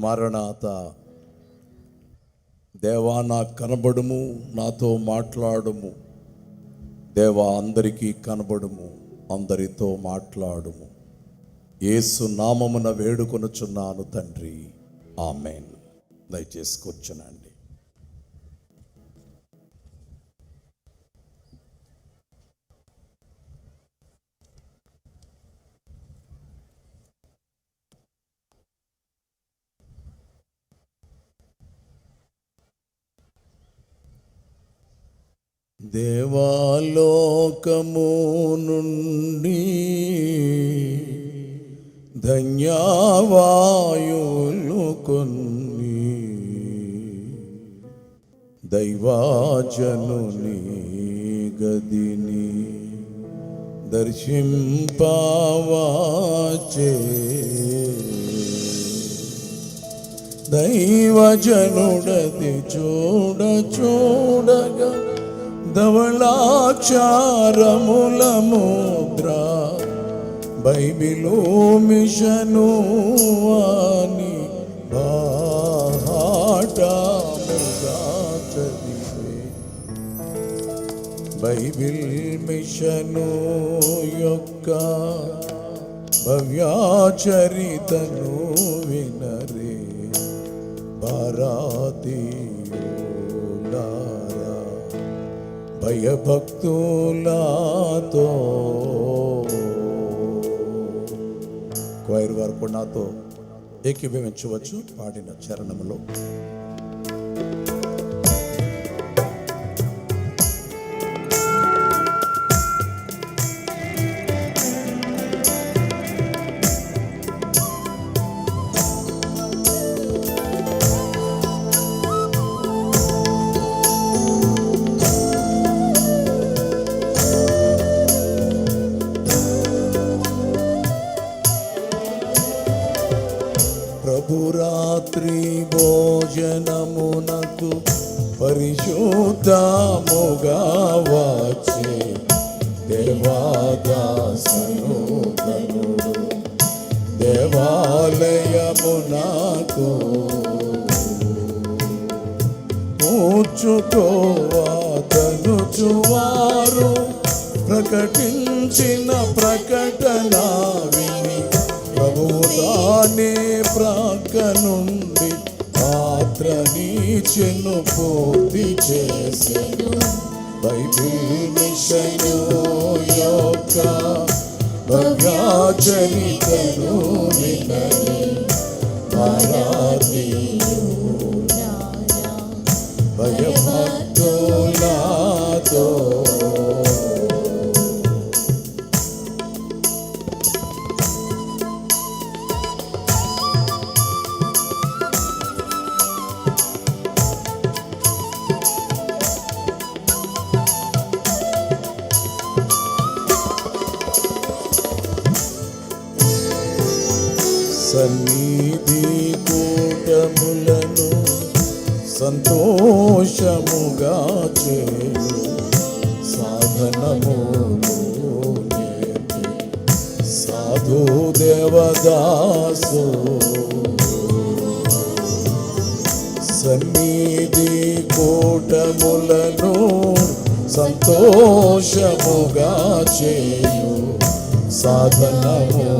మరణాత. దేవా నాకు కనబడుము, నాతో మాట్లాడుము. దేవా అందరికీ కనబడుము, అందరితో మాట్లాడుము. యేసు నామమున వేడుకొనుచున్నాను తండ్రి, ఆమేన్. దయచేసి కూర్చునండి. దేవాలోకము నుండి ధన్యవాయువులు కొన్ని దైవజనుని గదిని దర్శింపవచ్చే. దైవజనుడది చూడగా ధవళాక్షరముల ముద్ర బైబిలు మిషను అని బాహాటముగా చదివే. బైబిల్ మిషను యొక్క భవ్యచరితను వినరే భారతీయులారా, భయభక్తులతో. క్వైర్ వారు కూడా నాతో ఏకీభవించవచ్చు పాడిన చరణంలో. ప్రభురాత్రి భోజనమునకు పరిశుద్ధముగా వచ్చే దేవాదాసను కనుడు దేవాలయమునకు కూర్చుకోవదనుచువారు ప్రకటించిన ప్రకటన విని ప్రభువు తానే ప్రక్క నుండి పాత్రనీచెను పూర్తి చేసెను. బైబిల్ మిషను యొక్క భవ్యచరితను వినరే భారతీయులారా, భయభక్తులతో. సన్నిధి కూటములను సంతోషముగా చేయు సాధనములు నేర్పి సాధు దేవదాసు. సన్నిధి కూటములను సంతోషముగా చేయు సాధనము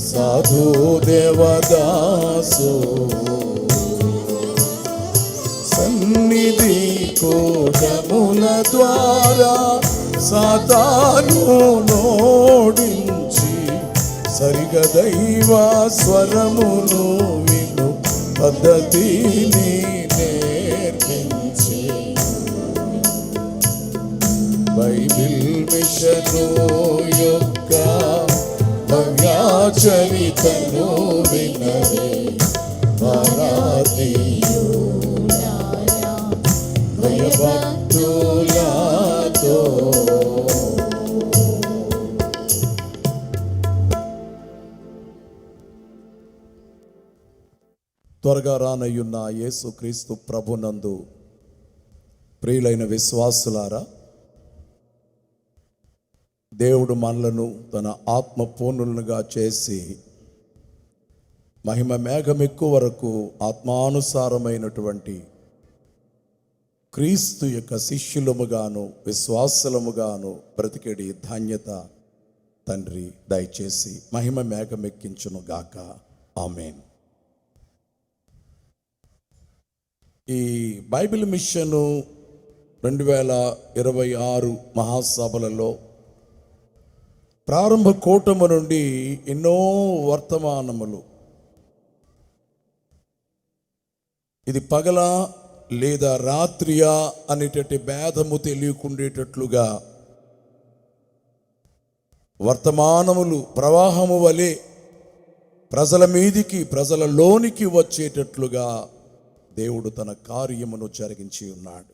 సాధు దేవదాసు. సన్నిధి కూటముల ద్వారా సాతాను నోడించి సరిగ దైవ స్వరమును విను పద్ధతిని నేర్పించి. బైబిల్ మిషను యొక్క భవ్యచరితను వినరే భారతీయులారా, భయభక్తులతో. త్వరగా రానయ్యున్న యేసుక్రీస్తు ప్రభునందు ప్రియులైన విశ్వాసులారా, దేవుడు మనలను తన ఆత్మ పూర్ణులుగా చేసి మహిమ మేఘమెక్కు వరకు ఆత్మానుసారమైనటువంటి క్రీస్తు యొక్క శిష్యులముగాను విశ్వాసులముగాను బ్రతికెడి ధాన్యత తండ్రి దయచేసి మహిమ మేఘమెక్కించును గాక. ఆమేన్. ఈ బైబిల్ మిషను 2026 మహాసభలలో ప్రారంభ కూటము నుండి ఎన్నో వర్తమానములు, ఇది పగల లేదా రాత్రియా అనేటటువంటి భేదము తెలియకుండేటట్లుగా వర్తమానములు ప్రవాహము వలె ప్రజల మీదికి ప్రజలలోనికి వచ్చేటట్లుగా దేవుడు తన కార్యమును జరిగించి ఉన్నాడు.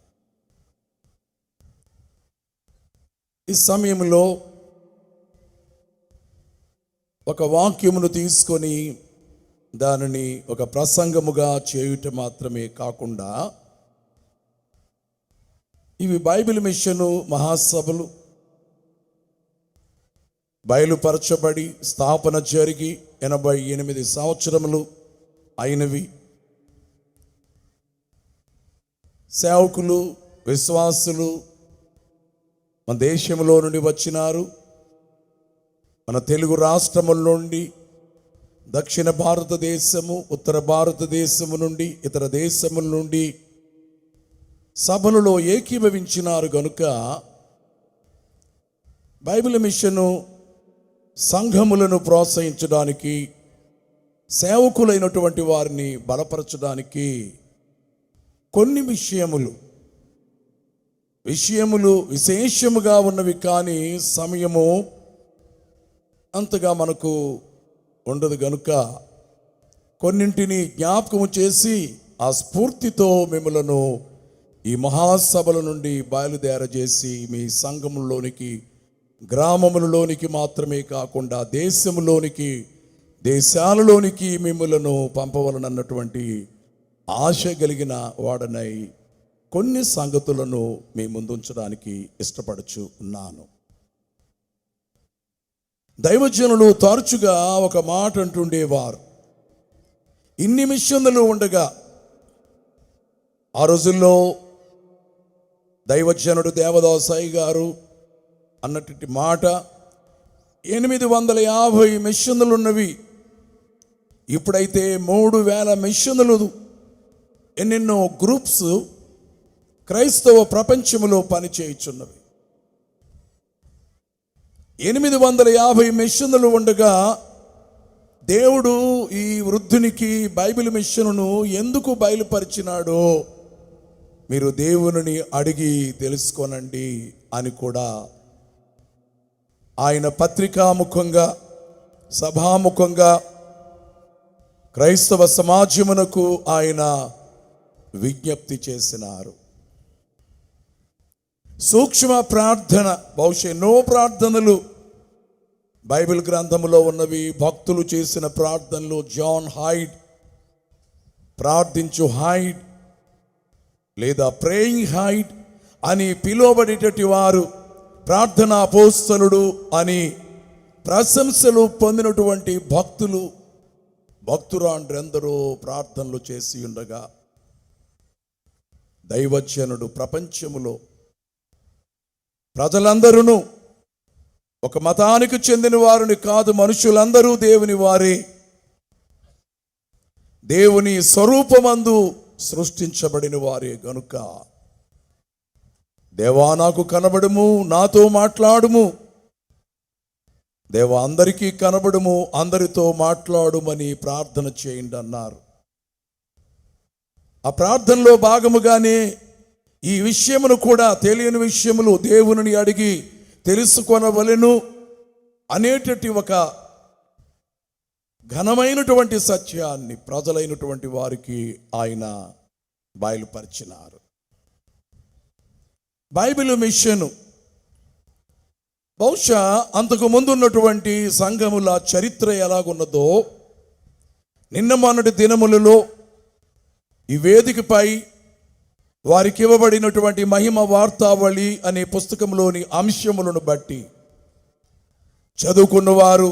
ఈ సమయంలో ఒక వాక్యమును తీసుకొని దానిని ఒక ప్రసంగముగా చేయుట మాత్రమే కాకుండా, ఇవి బైబిల్ మిషను మహాసభలు బయలుపరచబడి స్థాపన జరిగి 88 సంవత్సరములు అయినవి. సేవకులు విశ్వాసులు మన దేశంలో నుండి వచ్చినారు. మన తెలుగు రాష్ట్రముల నుండి, దక్షిణ భారతదేశము, ఉత్తర భారతదేశము నుండి, ఇతర దేశముల నుండి సభలలో ఏకీభవించినారు. గనుక బైబిల్ మిషను సంఘములను ప్రోత్సహించడానికి, సేవకులైనటువంటి వారిని బలపరచడానికి కొన్ని విషయములు విశేషముగా ఉన్నవి, కానీ సమయము అంతగా మనకు ఉండదు. గనుక కొన్నింటిని జ్ఞాపకము చేసి ఆ స్ఫూర్తితో మిమ్మలను ఈ మహాసభల నుండి బయలుదేరజేసి మీ సంఘములోనికి, గ్రామములలోనికి మాత్రమే కాకుండా దేశములోనికి, దేశాలలోనికి మిమ్మలను పంపవలనన్నటువంటి ఆశ కలిగిన వాడనై కొన్ని సంగతులను మీ ముందుంచడానికి ఇష్టపడుచు ఉన్నాను. దైవజనులు తరచుగా ఒక మాట అంటుండేవారు. ఇన్ని మిషన్లు ఉండగా, ఆ రోజుల్లో దైవజనుడు దేవదాసాయి గారు అన్నటువంటి మాట, 850 మిషన్లు ఉన్నవి. ఇప్పుడైతే 3000 మిషన్లు, ఎన్నెన్నో గ్రూప్స్ క్రైస్తవ ప్రపంచంలో పనిచేయుచున్నవి. 850 మిషన్లు ఉండగా దేవుడు ఈ వృద్ధునికి బైబిల్ మిషన్ను ఎందుకు బయలుపరిచినాడో మీరు దేవుని అడిగి తెలుసుకోనండి అని కూడా ఆయన పత్రికాముఖంగా, సభాముఖంగా క్రైస్తవ సమాజమునకు ఆయన విజ్ఞప్తి చేసినారు. సూక్ష్మ ప్రార్థన, బహుశా ఎన్నో ప్రార్థనలు బైబిల్ గ్రంథములో ఉన్నవి. భక్తులు చేసిన ప్రార్థనలు, జాన్ హైడ్ ప్రార్థించు హైడ్ లేదా ప్రేయింగ్ హైడ్ అని పిలువబడేటటువంటి వారు, ప్రార్థనా అపోస్తలుడు అని ప్రశంసలు పొందినటువంటి భక్తురాండ్రెందరో ప్రార్థనలు చేసి ఉండగా, దైవజనుడు ప్రపంచములో ప్రజలందరూ ఒక మతానికి చెందిన వారిని కాదు, మనుషులందరూ దేవుని వారే, దేవుని స్వరూపమందు సృష్టించబడిన వారే. గనుక దేవా నాకు కనబడుము, నాతో మాట్లాడుము, దేవా అందరికీ కనబడుము, అందరితో మాట్లాడుమని ప్రార్థన చేయండి అన్నారు. ఆ ప్రార్థనలో భాగముగానే ఈ విషయమును కూడా, తెలియని విషయములు దేవుని అడిగి తెలుసుకొనవలెను అనేటటువంటి ఒక ఘనమైనటువంటి సత్యాన్ని ప్రజలైనటువంటి వారికి ఆయన బయలుపరిచినారు. బైబిల్ మిషను బహుశా అంతకు ముందు ఉన్నటువంటి సంఘముల చరిత్ర ఎలాగున్నదో, నిన్న మొన్నటి దినములలో ఈ వేదికపై వారికి ఇవ్వబడినటువంటి మహిమ వార్తావళి అనే పుస్తకంలోని అంశములను బట్టి చదువుకున్నవారు,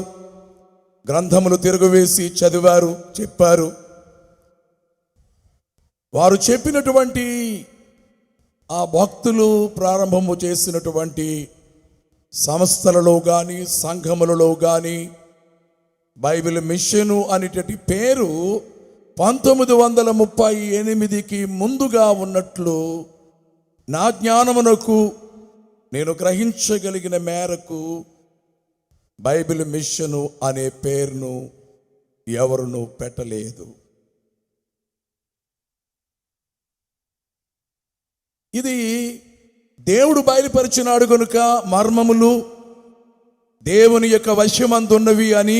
గ్రంథములు తిరగవేసి చదివారు, చెప్పారు. వారు చెప్పినటువంటి ఆ భక్తులు ప్రారంభము చేసినటువంటి సంస్థలలో కానీ సంఘములలో కానీ బైబిల్ మిషను అనేటటి పేరు 1938కి ముందుగా ఉన్నట్లు నా జ్ఞానమునకు నేను గ్రహించగలిగిన మేరకు బైబిల్ మిషను అనే పేరును ఎవరునూ పెట్టలేదు. ఇది దేవుడు బయలుపరిచినాడు గనుక మర్మములు దేవుని యొక్క వశమందున్నవి అని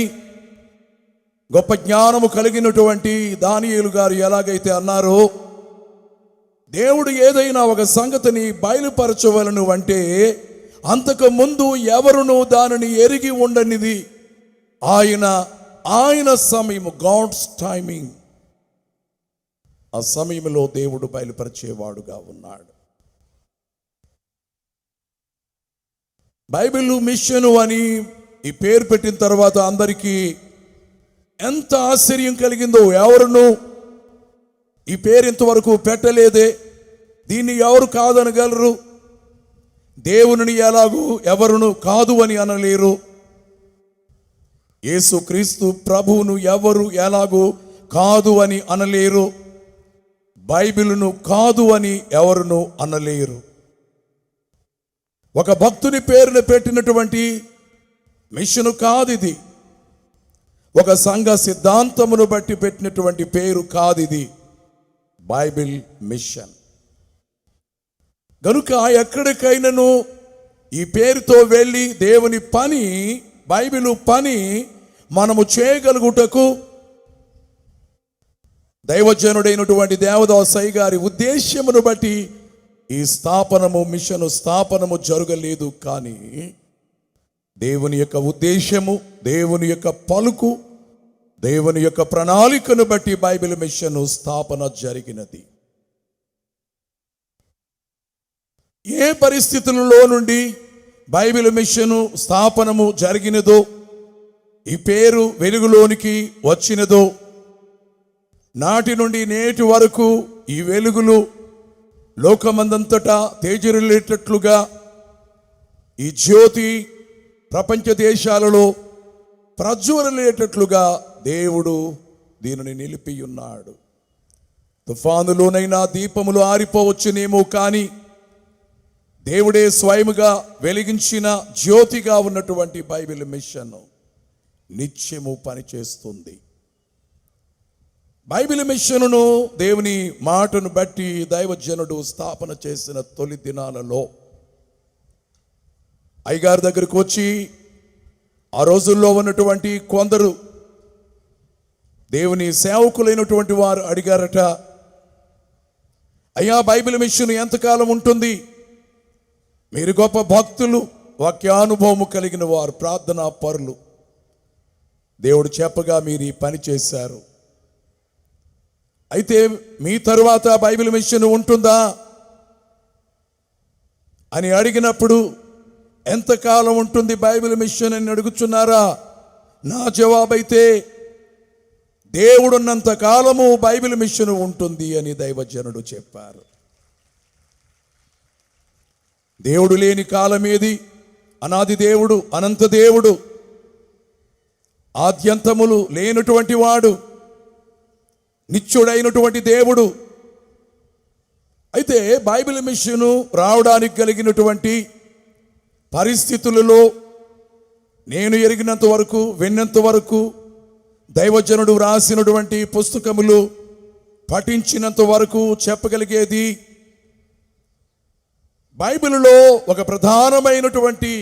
గొప్ప జ్ఞానము కలిగినటువంటి దానియేలు గారు ఎలాగైతే అన్నారో, దేవుడు ఏదైనా ఒక సంగతిని బయలుపరచవలను అంటే అంతకు ముందు ఎవరునూ దానిని ఎరిగి ఉండనిది ఆయన సమయము, గాడ్స్ టైమింగ్. ఆ సమయంలో దేవుడు బయలుపరిచేవాడుగా ఉన్నాడు. బైబిల్ మిషను అని ఈ పేరు పెట్టిన తర్వాత అందరికీ ఎంత ఆశ్చర్యం కలిగిందో. ఎవరును ఈ పేరు ఇంతవరకు పెట్టలేదే, దీన్ని ఎవరు కాదనగలరు? దేవుని ఎలాగూ ఎవరును కాదు అని అనలేరు. యేసుక్రీస్తు ప్రభువును ఎవరు ఎలాగూ కాదు అని అనలేరు. బైబిలును కాదు అని ఎవరును అనలేరు. ఒక భక్తుని పేరును పెట్టినటువంటి మిషను కాదు ఇది. ఒక సంఘ సిద్ధాంతమును బట్టి పెట్టినటువంటి పేరు కాదు ఇది, బైబిల్ మిషన్. గనుక ఎక్కడికైనాను ఈ పేరుతో వెళ్ళి దేవుని పని, బైబిలు పని మనము చేయగలుగుటకు దైవజనుడైనటువంటి దేవదాసయ్య గారి ఉద్దేశ్యమును బట్టి ఈ మిషను స్థాపనము జరగలేదు. కానీ దేవుని యొక్క ఉద్దేశము, దేవుని యొక్క పలుకు, దేవుని యొక్క ప్రణాళికను బట్టి బైబిల్ మిషను స్థాపన జరిగినది. ఏ పరిస్థితులలో నుండి బైబిల్ మిషను స్థాపనము జరిగినదో, ఈ పేరు వెలుగులోనికి వచ్చినదో, నాటి నుండి నేటి వరకు ఈ వెలుగులు లోకమందంతటా తేజరిల్లేటట్లుగా ఈ జ్యోతి ప్రపంచ దేశాలలో ప్రజ్వరిల్లేటట్లుగా దేవుడు దీనిని నిలిపి ఉన్నాడు. తుఫానులోనైనా దీపములు ఆరిపోవచ్చునేమో, కానీ దేవుడే స్వయముగా వెలిగించిన జ్యోతిగా ఉన్నటువంటి బైబిల్ మిషన్ నిత్యము పనిచేస్తుంది. బైబిల్ మిషనును దేవుని మాటను బట్టి దైవజనుడు స్థాపన చేసిన తొలి దినాలలో అయ్యగారి దగ్గరకు వచ్చి ఆ రోజుల్లో ఉన్నటువంటి కొందరు దేవుని సేవకులైనటువంటి వారు అడిగారట, అయ్యా బైబిల్ మిషన్ ఎంతకాలం ఉంటుంది? మీరు గొప్ప భక్తులు, వాక్యానుభవము కలిగిన వారు, ప్రార్థనా పరులు. దేవుడు చెప్పగా మీరు ఈ పని చేశారు. అయితే మీ తరువాత బైబిల్ మిషన్ ఉంటుందా అని అడిగినప్పుడు, ఎంతకాలం ఉంటుంది బైబిల్ మిషన్ అని అడుగుతున్నారా? నా జవాబైతే దేవుడున్నంత కాలము బైబిల్ మిషన్ ఉంటుంది అని దైవజనుడు చెప్పారు. దేవుడు లేని కాలం ఏది? అనాది దేవుడు, అనంత దేవుడు, ఆద్యంతములు లేనటువంటి వాడు, నిత్యుడైనటువంటి దేవుడు. అయితే బైబిల్ మిషను రావడానికి కలిగినటువంటి పరిస్థితులలో నేను ఎరిగినంత వరకు, విన్నంత వరకు, దైవజనుడు రాసినటువంటి పుస్తకములు పఠించినంత వరకు చెప్పగలిగేది, బైబిలులో ఒక ప్రధానమైనటువంటి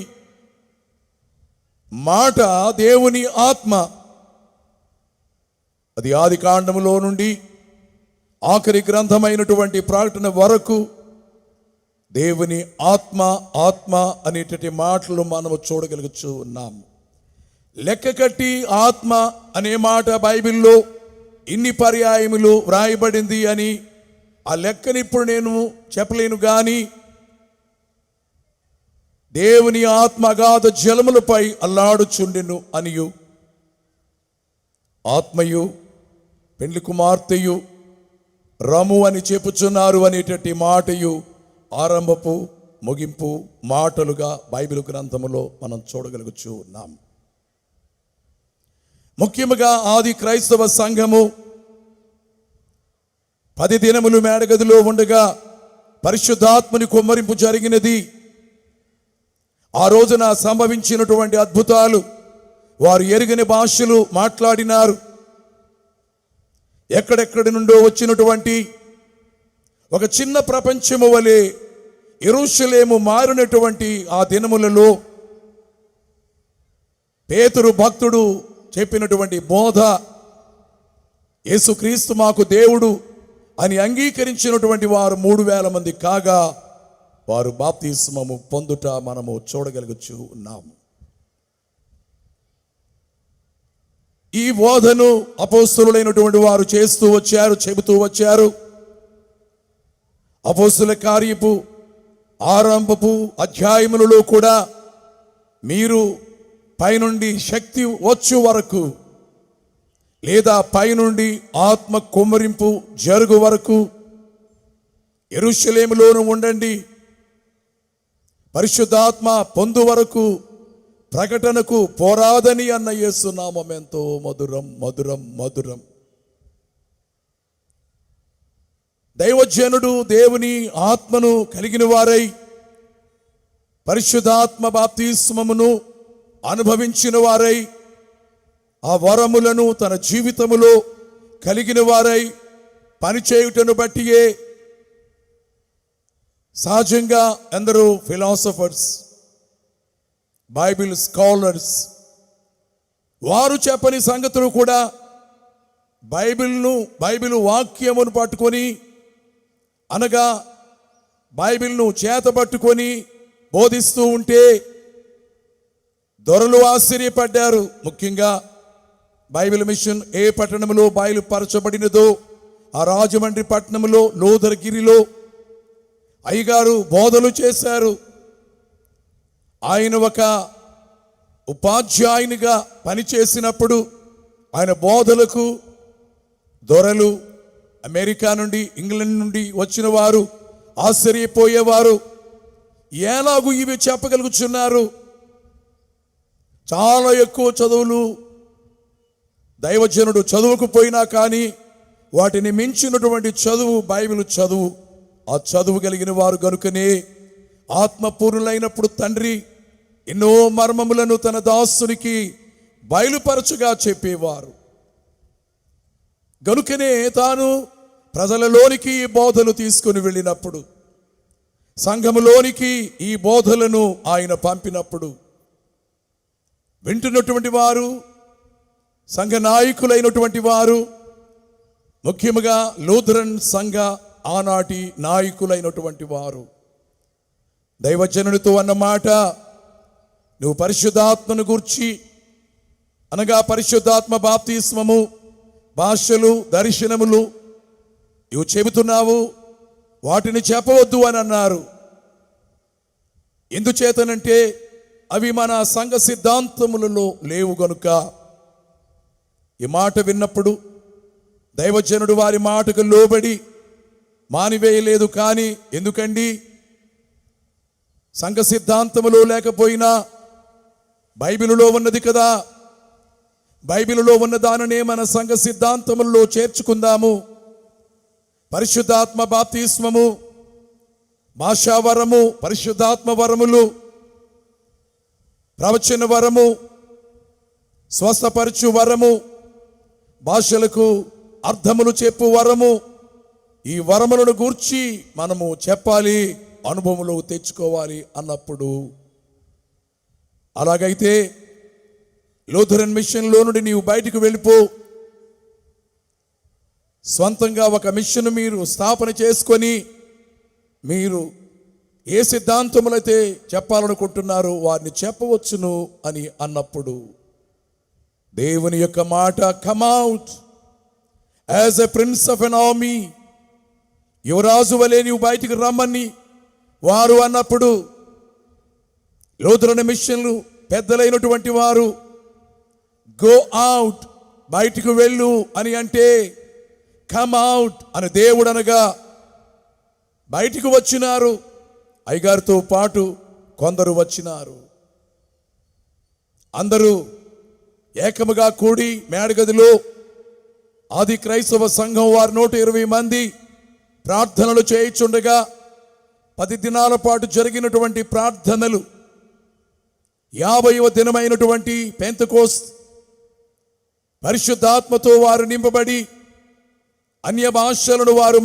మాట దేవుని ఆత్మ. అది ఆది కాండములో నుండి ఆఖరి గ్రంథమైనటువంటి ప్రకటన వరకు దేవుని ఆత్మ, ఆత్మ అనేటటువంటి మాటలు మనము చూడగలుగుతూ ఉన్నాము. లెక్క కట్టి ఆత్మ అనే మాట బైబిల్లో ఇన్ని పర్యాయములు వ్రాయబడింది అని ఆ లెక్కని ఇప్పుడు నేను చెప్పలేను. కానీ దేవుని ఆత్మ అగాధ జలములపై అల్లాడుచుండెను అనియు, ఆత్మయు పెండ్లి కుమార్తెయు రము అని చెప్పుచున్నారు అనేటటువంటి మాటయు ఆరంభపు ముగింపు మాటలుగా బైబిల్ గ్రంథములో మనం చూడగలుగుచూ ఉన్నాం. ముఖ్యముగా ఆది క్రైస్తవ సంఘము 10 దినములు మేడగదిలో ఉండగా పరిశుద్ధాత్మని కుమ్మరింపు జరిగినది. ఆ రోజున సంభవించినటువంటి అద్భుతాలు, వారు ఎరుగని భాషలు మాట్లాడినారు. ఎక్కడెక్కడి నుండో వచ్చినటువంటి ఒక చిన్న ప్రపంచము వలె యెరూషలేము మారినటువంటి ఆ దినములలో పేతురు భక్తుడు చెప్పినటువంటి బోధ, యేసుక్రీస్తు మాకు దేవుడు అని అంగీకరించినటువంటి వారు 3,000 మంది కాగా వారు బాప్తిస్మము పొందుట మనము చూడగలుగుచూ ఉన్నాము. ఈ బోధను అపోస్తలులైనటువంటి వారు చేస్తూ వచ్చారు, చెబుతూ వచ్చారు. అపోస్తలుల కార్యపు ఆరంభపు అధ్యాయములలో కూడా మీరు పైనుండి శక్తి వచ్చు వరకు, లేదా పైనుండి ఆత్మ కుమ్మరింపు జరుగు వరకు యెరూషలేములోను ఉండండి, పరిశుద్ధాత్మ పొందు వరకు ప్రకటనకు పోరాదని అన్న యేసు నామం ఎంతో మధురం మధురం మధురం. దైవజనుడు దేవుని ఆత్మను కలిగిన వారై పరిశుద్ధాత్మ బాప్తిస్మమును అనుభవించిన వారై ఆ వరములను తన జీవితములో కలిగిన వారై పనిచేయుటను బట్టియే సహజంగా అందరూ ఫిలాసఫర్స్, బైబిల్ స్కాలర్స్, వారు చెప్పని సంగతులు కూడా బైబిల్ వాక్యమును పట్టుకొని, అనగా బైబిల్ను చేతబట్టుకొని బోధిస్తూ ఉంటే దొరలు ఆశ్చర్యపడ్డారు. ముఖ్యంగా బైబిల్ మిషన్ ఏ పట్టణంలో బయలుపరచబడినదో ఆ రాజమండ్రి పట్టణంలో లోదరగిరిలో అయ్యగారు బోధలు చేశారు. ఆయన ఒక ఉపాధ్యాయునిగా పనిచేసినప్పుడు ఆయన బోధలకు దొరలు, అమెరికా నుండి, ఇంగ్లాండ్ నుండి వచ్చిన వారు ఆశ్చర్యపోయేవారు. ఎలాగూ ఇవి చెప్పగలుగుతున్నారు? చాలా ఎక్కువ చదువులు దైవజనుడు చదువుకుపోయినా కానీ వాటిని మించినటువంటి చదువు బైబిల్ చదువు. ఆ చదువు కలిగిన వారు గనుకనే ఆత్మపూర్ణులైనప్పుడు తండ్రి ఎన్నో మర్మములను తన దాసునికి బయలుపరచుగా చెప్పేవారు. గనుకనే తాను ప్రజలలోనికి ఈ బోధలు తీసుకుని వెళ్ళినప్పుడు, సంఘములోనికి ఈ బోధలను ఆయన పంపినప్పుడు వింటున్నటువంటి వారు, సంఘ నాయకులైనటువంటి వారు, ముఖ్యముగా లూథరన్ సంఘ ఆనాటి నాయకులైనటువంటి వారు దైవజనుడితో అన్నమాట, నువ్వు పరిశుద్ధాత్మను గూర్చి, అనగా పరిశుద్ధాత్మ బాప్తిస్మము, భాషలు, దర్శనములు ఇవి చెబుతున్నావు, వాటిని చెప్పవద్దు అని అన్నారు. ఎందుచేతనంటే అవి మన సంఘ సిద్ధాంతములలో లేవు గనుక. ఈ మాట విన్నప్పుడు దైవజనుడు వారి మాటకు లోబడి మానివేయలేదు. కానీ ఎందుకండి? సంఘ సిద్ధాంతములో లేకపోయినా బైబిలులో ఉన్నది కదా, బైబిలులో ఉన్న దానినే మన సంఘ సిద్ధాంతములలో చేర్చుకుందాము. పరిశుద్ధాత్మ బాప్తిస్మము, భాషా వరము, పరిశుద్ధాత్మ వరములు, ప్రవచన వరము, స్వస్థపరచు వరము, భాషలకు అర్థములు చెప్పు వరము, ఈ వరములను గూర్చి మనము చెప్పాలి, అనుభవంలో తెచ్చుకోవాలి అన్నప్పుడు, అలాగైతే లూథరన్ మిషన్లో నుండి నీవు బయటకు వెళ్ళిపో, స్వంతంగా ఒక మిషన్ మీరు స్థాపన చేసుకొని మీరు ఏ సిద్ధాంతములైతే చెప్పాలనుకుంటున్నారో వారిని చెప్పవచ్చును అని అన్నప్పుడు దేవుని యొక్క మాట, come out as a prince of an army, యువరాజు వలె నీవు బయటికి రమ్మని వారు అన్నప్పుడు లూథరన్ మిషన్లు పెద్దలైనటువంటి వారు గో అవుట్ బయటికి వెళ్ళు అని అంటే కమ్ అవుట్ అని దేవుడు అనగా బయటికి వచ్చినారు. అయ్యగారితో పాటు కొందరు వచ్చినారు. అందరూ ఏకముగా కూడి మేడగదిలో ఆది క్రైస్తవ సంఘం వారు 120 మంది ప్రార్థనలు చేయుచుండగా 10 దినాల పాటు జరిగినటువంటి ప్రార్థనలు 50వ దినమైనటువంటి పెంతెకోస్తు పరిశుద్ధాత్మతో వారు నింపబడి అన్య భాషలను వారు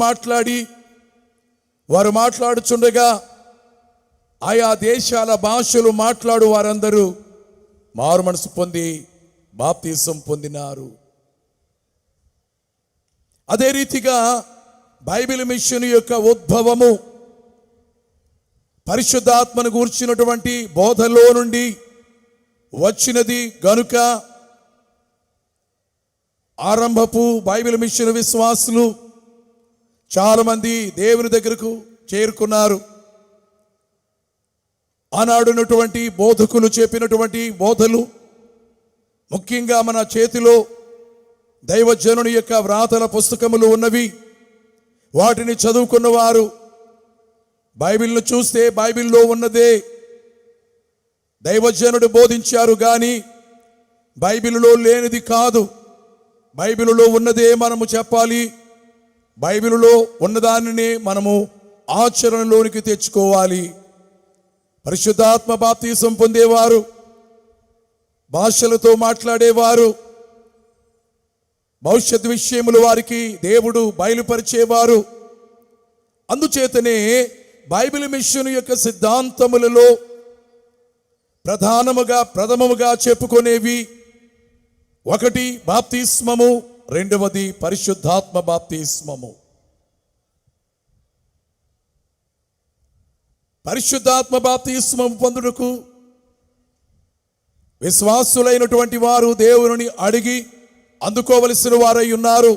మాట్లాడుచుండగా ఆయా దేశాల భాషలు మాట్లాడు వారందరూ మారు మనసు పొంది బాప్తిసం పొందినారు. అదే రీతిగా బైబిల్ మిషన్ యొక్క ఉద్భవము పరిశుద్ధాత్మను గూర్చినటువంటి బోధలో నుండి వచ్చినది గనుక ఆరంభపు బైబిల్ మిషన్ విశ్వాసులు చాలా మంది దేవుని దగ్గరకు చేరుకున్నారు. ఆనాడున్నటువంటి బోధకులు చెప్పినటువంటి బోధలు, ముఖ్యంగా మన చేతిలో దైవజనుని యొక్క వ్రాతల పుస్తకములు ఉన్నవి. వాటిని చదువుకున్నవారు బైబిల్ను చూస్తే బైబిల్లో ఉన్నదే దైవజనుడు బోధించారు కానీ బైబిల్లో లేనిది కాదు. బైబిలులో ఉన్నదే మనము చెప్పాలి. బైబిలులో ఉన్నదానినే మనము ఆచరణలోనికి తెచ్చుకోవాలి. పరిశుద్ధాత్మ బాప్తిసం పొందేవారు, భాషలతో మాట్లాడేవారు, భవిష్యత్ విషయములు వారికి దేవుడు బయలుపరిచేవారు. అందుచేతనే బైబిల్ మిషన్ యొక్క సిద్ధాంతములలో ప్రథమముగా చెప్పుకునేవి ఒకటి బాప్తిస్మము, రెండవది పరిశుద్ధాత్మ బాప్తిస్మము. పరిశుద్ధాత్మ బాప్తిస్మము పొందుటకు విశ్వాసులైనటువంటి వారు దేవుని అడిగి అందుకోవలసిన వారై ఉన్నారు.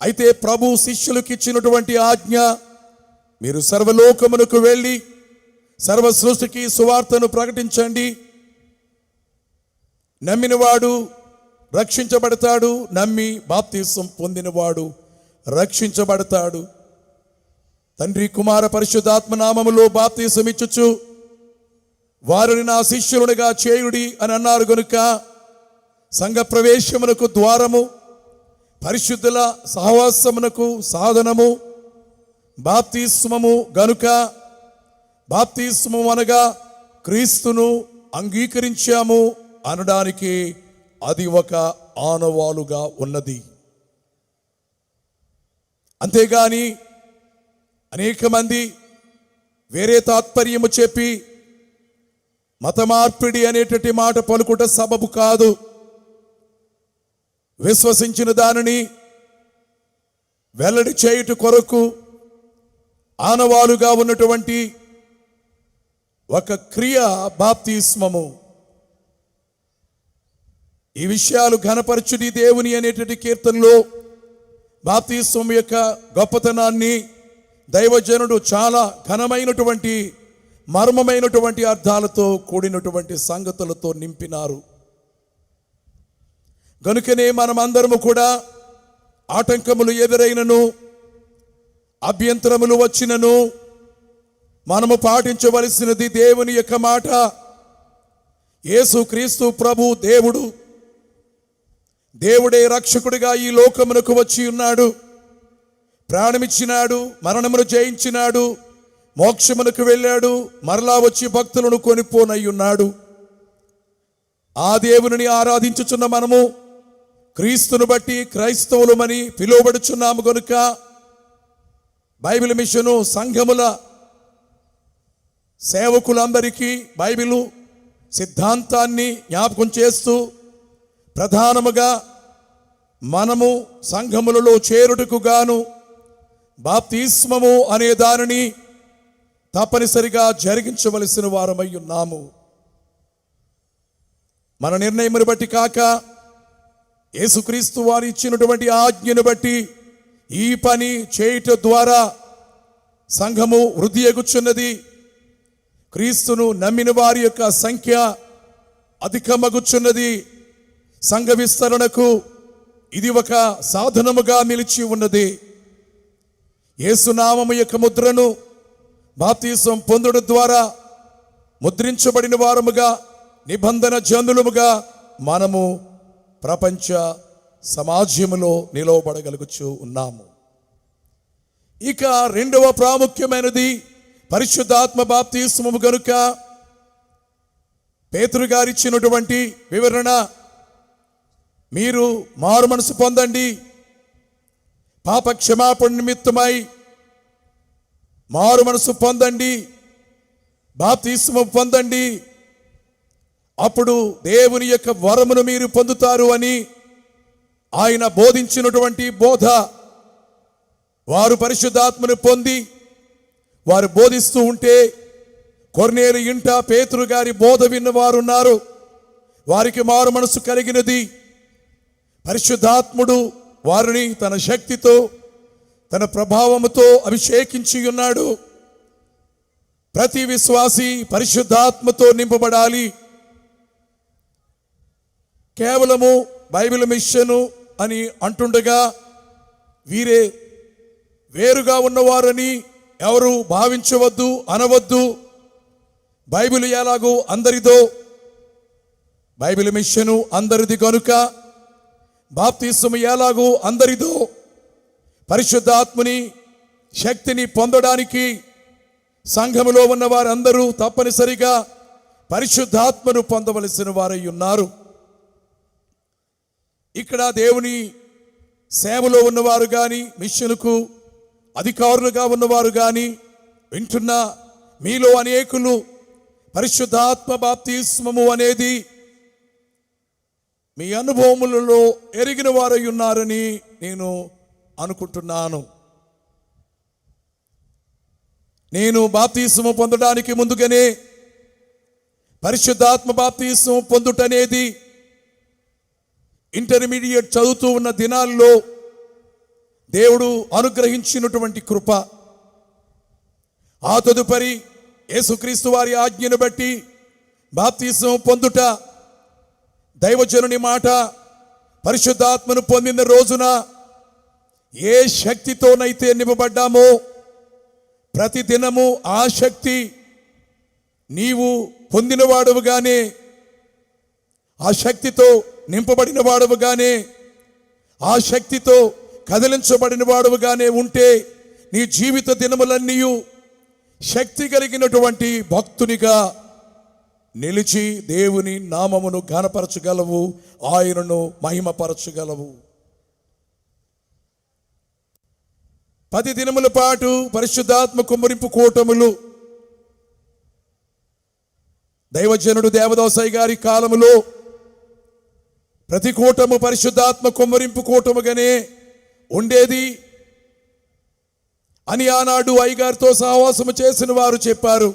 అయితే ప్రభు శిష్యులకు ఇచ్చినటువంటి ఆజ్ఞ, మీరు సర్వలోకమునకు వెళ్ళి సర్వ సృష్టికి సువార్తను ప్రకటించండి. నమ్మినవాడు రక్షించబడతాడు, నమ్మి బాప్తిసం పొందినవాడు రక్షించబడతాడు. తండ్రి కుమార పరిశుద్ధాత్మ నామములో బాప్తిసం ఇచ్చుచు వారిని నా శిష్యులునిగా చేయుడి అని అన్నారు గనుక సంఘ ప్రవేశమునకు ద్వారము, పరిశుద్ధుల సహవాసమునకు సాధనము బాప్తిస్మము గనుక బాప్తిస్మము అనగా క్రీస్తును అంగీకరించాము అనడానికి అది ఒక ఆనవాలుగా ఉన్నది. అంతేగాని అనేక మంది వేరే తాత్పర్యము చెప్పి మత మార్పిడి అనేటటువంటి మాట పలుకుట సబబు కాదు. విశ్వసించిన దానిని వెల్లడి చేయుట కొరకు ఆనవాలుగా ఉన్నటువంటి ఒక క్రియ బాప్తిస్మము. ఈ విషయాలు ఘనపరచుడి దేవుని అనేటువంటి కీర్తనలో బాప్తిస్మం యొక్క గొప్పతనాన్ని దైవజనుడు చాలా ఘనమైనటువంటి మర్మమైనటువంటి అర్థాలతో కూడినటువంటి సంగతులతో నింపినారు. గనుకనే మనమందరము కూడా ఆటంకములు ఎదురైనను అభ్యంతరములు వచ్చినను మనము పాటించవలసినది దేవుని యొక్క మాట. యేసు క్రీస్తు ప్రభు దేవుడే రక్షకుడిగా ఈ లోకమునకు వచ్చి ఉన్నాడు. ప్రాణమిచ్చినాడు, మరణమును జయించినాడు, మోక్షమునకు వెళ్ళాడు, మరలా వచ్చి భక్తులను కొనిపోనయ్యున్నాడు. ఆ దేవుని ఆరాధించుచున్న మనము క్రీస్తును బట్టి క్రైస్తవులమని పిలువబడుచున్నాము గనుక బైబిల్ మిషను సంఘముల సేవకులందరికీ బైబిలు సిద్ధాంతాన్ని జ్ఞాపకం చేస్తూ ప్రధానముగా మనము సంఘములలో చేరుటకు గాను బాప్తిస్మము అనే దానిని తప్పనిసరిగా జరిగించవలసిన వారమై ఉన్నాము. మన నిర్ణయమును బట్టి కాక యేసుక్రీస్తు వారు ఇచ్చినటువంటి ఆజ్ఞను బట్టి ఈ పని చేయుట ద్వారా సంఘము వృద్ధి ఎగుచున్నది. క్రీస్తును నమ్మిన వారి యొక్క సంఖ్య అధికమగుచున్నది. సంఘ విస్తరణకు ఇది ఒక సాధనముగా నిలిచి ఉన్నది. యేసునామము యొక్క ముద్రను బాప్తిసం పొందుట ద్వారా ముద్రించబడిన వారముగా, నిబంధన జనులముగా మనము ప్రపంచ సమాజములో నిలవబడగలుగుచూ ఉన్నాము. ఇక రెండవ ప్రాముఖ్యమైనది పరిశుద్ధాత్మ బాప్తిస్మము గనుక పేతురు గారిచ్చినటువంటి వివరణ, మీరు మారు మనసు పొందండి, పాప క్షమాపణ నిమిత్తమై మారు మనసు పొందండి, బాప్తిస్మము పొందండి, అప్పుడు దేవుని యొక్క వరమును మీరు పొందుతారు అని ఆయన బోధించినటువంటి బోధ. వారు పరిశుద్ధాత్మను పొంది వారు బోధిస్తూ ఉంటే కొర్నేలు ఇంట పేతురు గారి బోధ విన్నవారు ఉన్నారు. వారికి మారు మనసు కలిగినది. పరిశుద్ధాత్ముడు వారిని తన శక్తితో, తన ప్రభావముతో అభిషేకించి ఉన్నాడు. ప్రతి విశ్వాసి పరిశుద్ధాత్మతో నింపబడాలి. కేవలము బైబిల్ మిషను అని అంటుండగా వీరే వేరుగా ఉన్నవారని ఎవరు భావించవద్దు, అనవద్దు. బైబిల్ ఎలాగో అందరిదో, బైబిల్ మిషను అందరిది కనుక బాప్తిస్మము ఎలాగో అందరిదో, పరిశుద్ధాత్మని శక్తిని పొందడానికి సంఘములో ఉన్న వారందరూ తప్పనిసరిగా పరిశుద్ధాత్మను పొందవలసిన వారై ఉన్నారు. ఇక్కడ దేవుని సేవలో ఉన్నవారు కానీ, మిషన్కు అధికారులుగా ఉన్నవారు కానీ వింటున్న మీలో అనేకులు పరిశుద్ధాత్మ బాప్తిస్మము అనేది మీ అనుభవములలో ఎరిగిన వారై ఉన్నారని నేను అనుకుంటున్నాను. నేను బాప్తిస్మము పొందడానికి ముందుగానే పరిశుద్ధాత్మ బాప్తిస్మము పొందుటనేది ఇంటర్మీడియట్ చదువుతూ ఉన్న దినాల్లో దేవుడు అనుగ్రహించినటువంటి కృప. ఆ తదుపరి యేసుక్రీస్తు వారి ఆజ్ఞను బట్టి బాప్తిస్మము పొందుట, దైవజనుని మాట, పరిశుద్ధాత్మను పొందిన రోజున ఏ శక్తితోనైతే నింపబడ్డామో ప్రతి దినము ఆ శక్తి నీవు పొందినవాడవుగానే, ఆ శక్తితో నింపబడిన వాడవుగానే, ఆ శక్తితో కదిలించబడిన వాడవుగానే ఉంటే నీ జీవిత దినములన్నీ శక్తి కలిగినటువంటి భక్తునిగా నిలిచి దేవుని నామమును ఘనపరచగలవు, ఆయనను మహిమపరచగలవు. 10 దినముల పాటు పరిశుద్ధాత్మ కుమ్మరింపు కూటములు దైవజనుడు దేవదాసయ్య గారి కాలములో ప్రతి కూటము పరిశుద్ధాత్మ కుమ్మరింపు కూటముగానే ఉండేది అని ఆనాడు అయ్యగారితో సహవాసము చేసిన వారు చెప్పారు.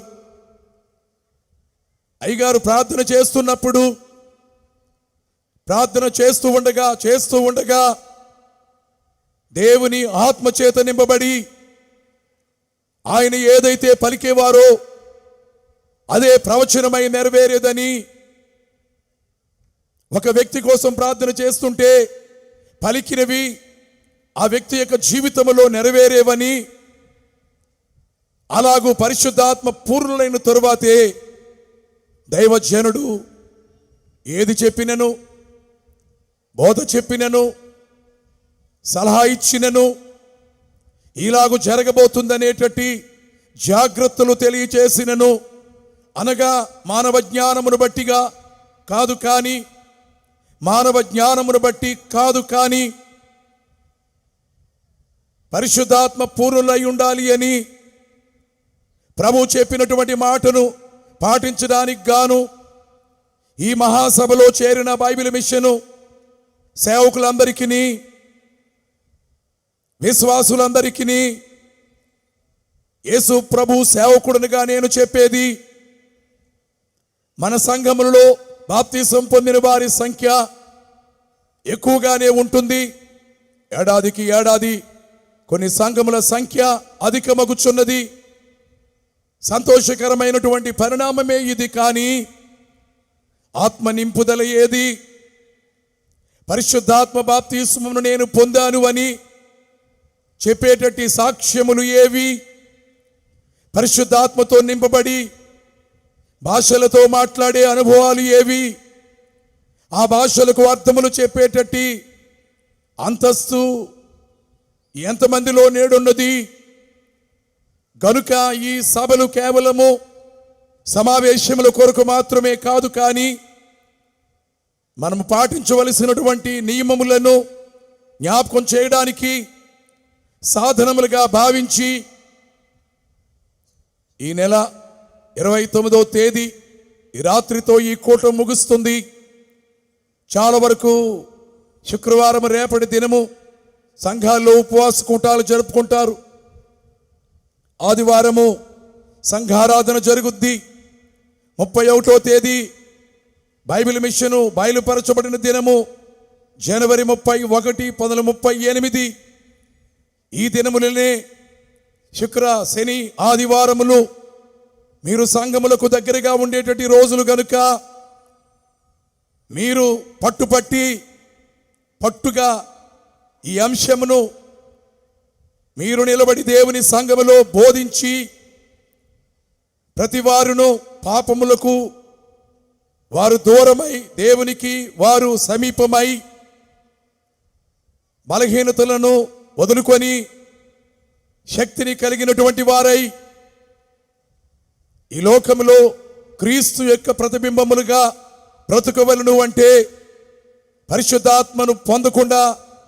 అయ్యగారు ప్రార్థన చేస్తున్నప్పుడు, ప్రార్థన చేస్తూ ఉండగా దేవుని ఆత్మచేత నింపబడి ఆయన ఏదైతే పలికేవారో అదే ప్రవచనమై నెరవేరేదని, ఒక వ్యక్తి కోసం ప్రార్థన చేస్తుంటే పలికినవి ఆ వ్యక్తి యొక్క జీవితంలో నెరవేరేవని, అలాగూ పరిశుద్ధాత్మ పూర్ణులైన తరువాతే దైవజనుడు ఏది చెప్పినను, బోధ చెప్పినను, సలహా ఇచ్చినను ఇలాగూ జరగబోతుందనేటట్టి జాగ్రత్తలు తెలియచేసినను, అనగా మానవ జ్ఞానమును బట్టిగా కాదు కానీ, మానవ జ్ఞానమును బట్టి కాదు కానీ పరిశుద్ధాత్మ పూర్ణులై ఉండాలి అని ప్రభు చెప్పినటువంటి మాటను పాటించడానికి గాను ఈ మహాసభలో చేరిన బైబిల్ మిషను సేవకులందరికీ, విశ్వాసులందరికీ, యేసు ప్రభు సేవకుడునిగా నేను చెప్పేది, మన సంఘములలో బాప్తిసం పొందిన వారి సంఖ్య ఎక్కువగానే ఉంటుంది. ఏడాదికి ఏడాది కొన్ని సంఘముల సంఖ్య అధికమగుచున్నది. సంతోషకరమైనటువంటి పరిణామమే ఇది. కానీ ఆత్మ నింపుదల ఏది, పరిశుద్ధాత్మ బాప్తిస్మమును నేను పొందాను అని చెప్పేటట్టి సాక్ష్యములు ఏవి? పరిశుద్ధాత్మతో నింపబడి భాషలతో మాట్లాడే అనుభవాలు ఏవి? ఆ భాషలకు అర్థములు చెప్పేటట్టి అంతస్తు ఎంతమందిలో నేడున్నది? గనుక ఈ సభలు కేవలము సమావేశముల కొరకు మాత్రమే కాదు, కానీ మనము పాటించవలసినటువంటి నియమములను జ్ఞాపకం చేయడానికి సాధనములుగా భావించి ఈ నెల 29వ తేదీ ఈ రాత్రితో ఈ కూటమి ముగుస్తుంది. చాలా వరకు శుక్రవారం రేపటి దినము సంఘాల్లో ఉపవాస కూటాలు జరుపుకుంటారు. ఆదివారము సంఘారాధన జరుగుద్ది. 31వ తేదీ బైబిల్ మిషను బయలుపరచబడిన దినము జనవరి 31, 1938. ఈ దినములనే శుక్ర, శని, ఆదివారములు మీరు సంఘములకు దగ్గరగా ఉండేటటువంటి రోజులు గనుక మీరు పట్టుగా ఈ అంశమును మీరు నిలబడి దేవుని సంఘములో బోధించి ప్రతి వారును పాపములకు వారు దూరమై దేవునికి వారు సమీపమై బలహీనతలను వదులుకొని శక్తిని కలిగినటువంటి వారై ఈ లోకములో క్రీస్తు యొక్క ప్రతిబింబములుగా బ్రతుకవలను. అంటే పరిశుద్ధాత్మను పొందకుండా,